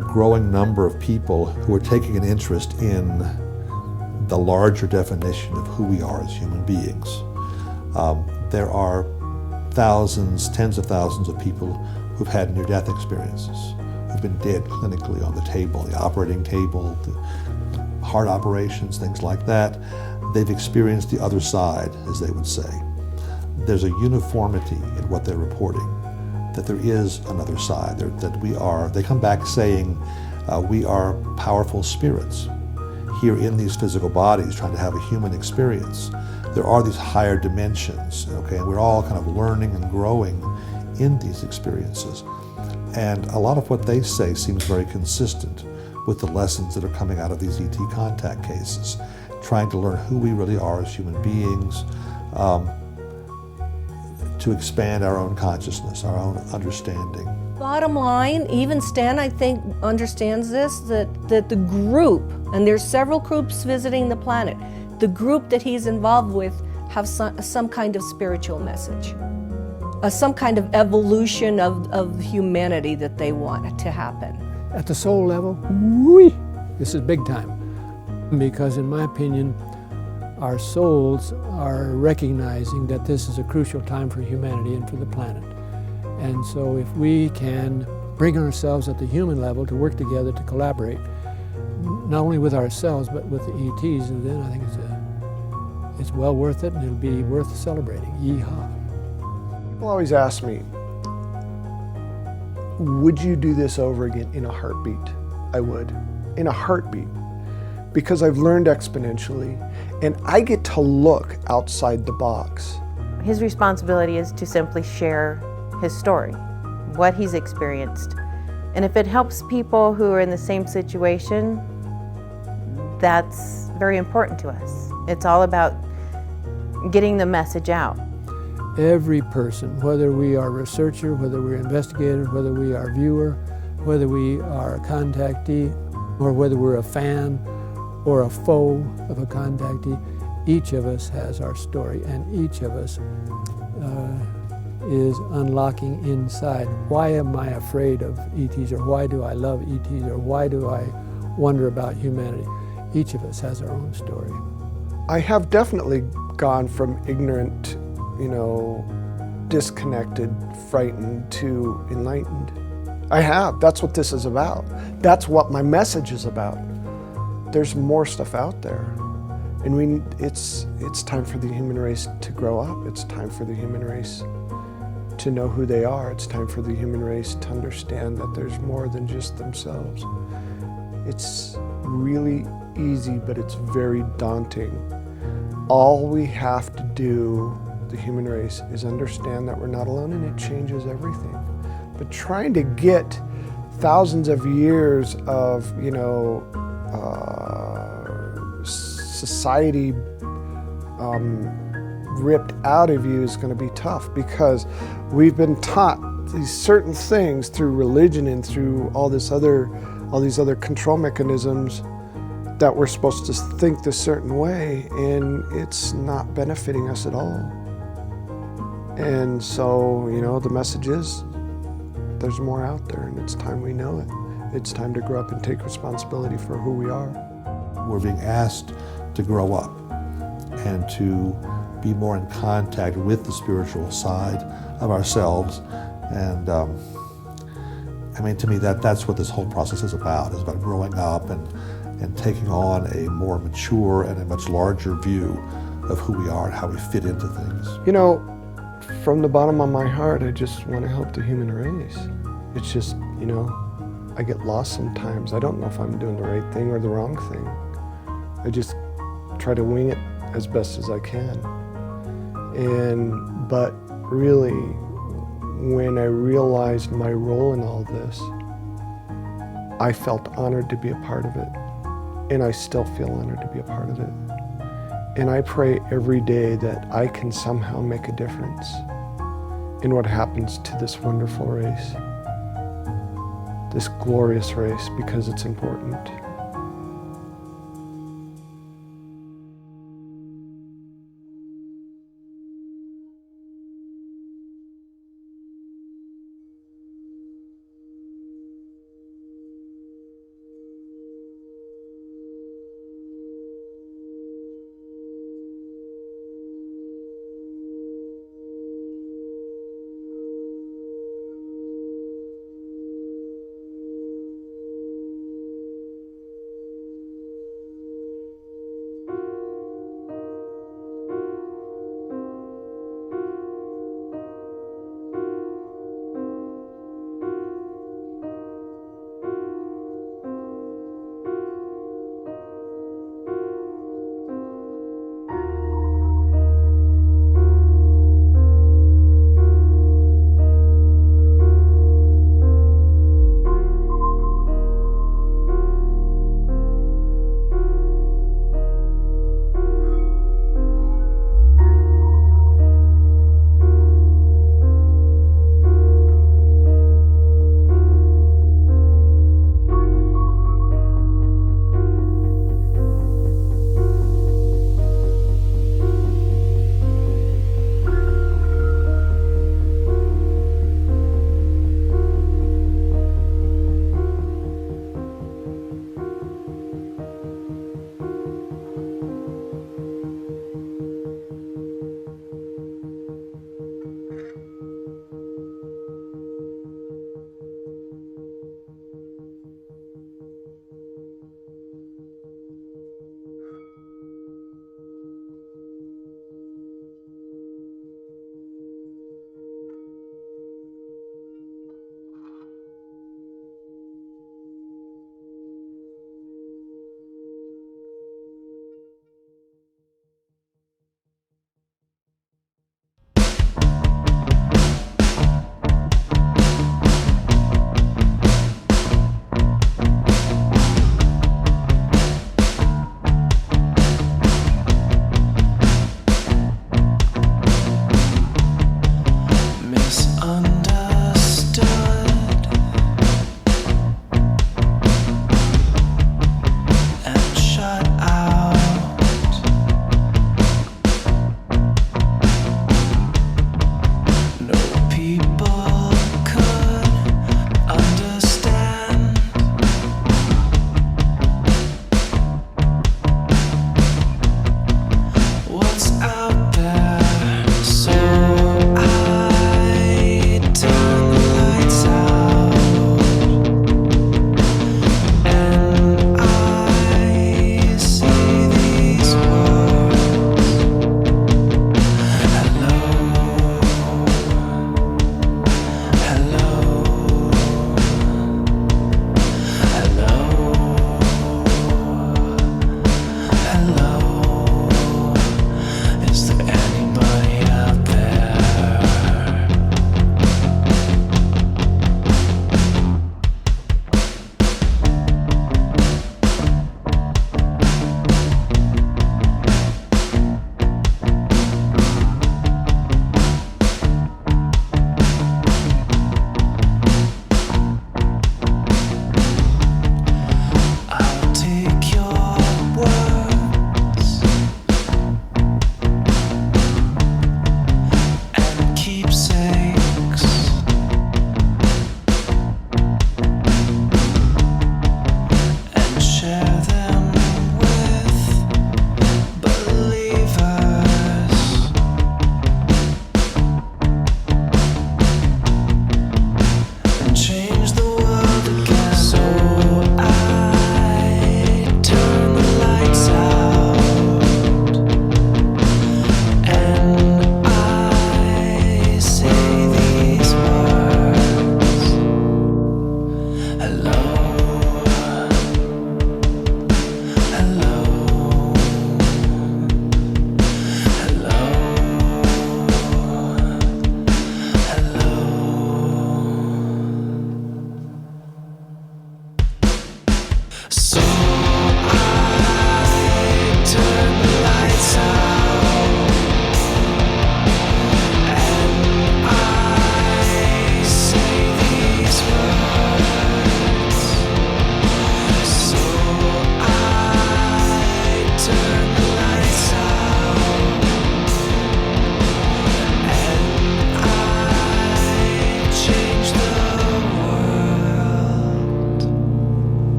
[SPEAKER 13] growing number of people who are taking an interest in the larger definition of who we are as human beings. There are thousands, tens of thousands of people who've had near-death experiences, who've been dead clinically on the table, the operating table, the heart operations, things like that. They've experienced the other side, as they would say. There's a uniformity in what they're reporting, that there is another side, they come back saying we are powerful spirits here in these physical bodies trying to have a human experience. There are these higher dimensions, okay, and we're all kind of learning and growing in these experiences. And a lot of what they say seems very consistent with the lessons that are coming out of these ET contact cases, trying to learn who we really are as human beings, to expand our own consciousness, our own understanding.
[SPEAKER 15] Bottom line, even Stan, I think, understands this, that the group, and there's several groups visiting the planet, the group that he's involved with have some kind of spiritual message, some kind of evolution of humanity that they want to happen.
[SPEAKER 12] At the soul level, whee, this is big time. Because in my opinion, our souls are recognizing that this is a crucial time for humanity and for the planet. And so if we can bring ourselves at the human level to work together, to collaborate, not only with ourselves, but with the ETs, and then I think it's well worth it, and it'll be worth celebrating. Yeehaw.
[SPEAKER 1] People always ask me, would you do this over again in a heartbeat? I would, in a heartbeat, because I've learned exponentially, and I get to look outside the box.
[SPEAKER 16] His responsibility is to simply share his story, what he's experienced. And if it helps people who are in the same situation, that's very important to us. It's all about getting the message out.
[SPEAKER 12] Every person, whether we are a researcher, whether we're investigators, whether we are a viewer, whether we are a contactee, or whether we're a fan or a foe of a contactee, each of us has our story, and each of us is unlocking inside. Why am I afraid of ETs, or why do I love ETs, or why do I wonder about humanity? Each of us has our own story.
[SPEAKER 1] I have definitely gone from ignorant, disconnected, frightened, to enlightened. I have. That's what this is about. That's what my message is about. There's more stuff out there. And it's time for the human race to grow up. It's time for the human race to know who they are. It's time for the human race to understand that there's more than just themselves. It's really easy, but it's very daunting. All we have to do, the human race, is understand that we're not alone, and it changes everything. But trying to get thousands of years of, society ripped out of you is going to be tough, because we've been taught these certain things through religion and through all these other control mechanisms that we're supposed to think this certain way, and it's not benefiting us at all. And so, the message is there's more out there, and it's time we know it. It's time to grow up and take responsibility for who we are.
[SPEAKER 13] We're being asked to grow up and to be more in contact with the spiritual side of ourselves. And to me, that's what this whole process is about growing up and taking on a more mature and a much larger view of who we are and how we fit into things.
[SPEAKER 1] From the bottom of my heart, I just want to help the human race. It's just, I get lost sometimes. I don't know if I'm doing the right thing or the wrong thing. I just try to wing it as best as I can. But really, when I realized my role in all this, I felt honored to be a part of it. And I still feel honored to be a part of it. And I pray every day that I can somehow make a difference in what happens to this wonderful race, this glorious race, because it's important.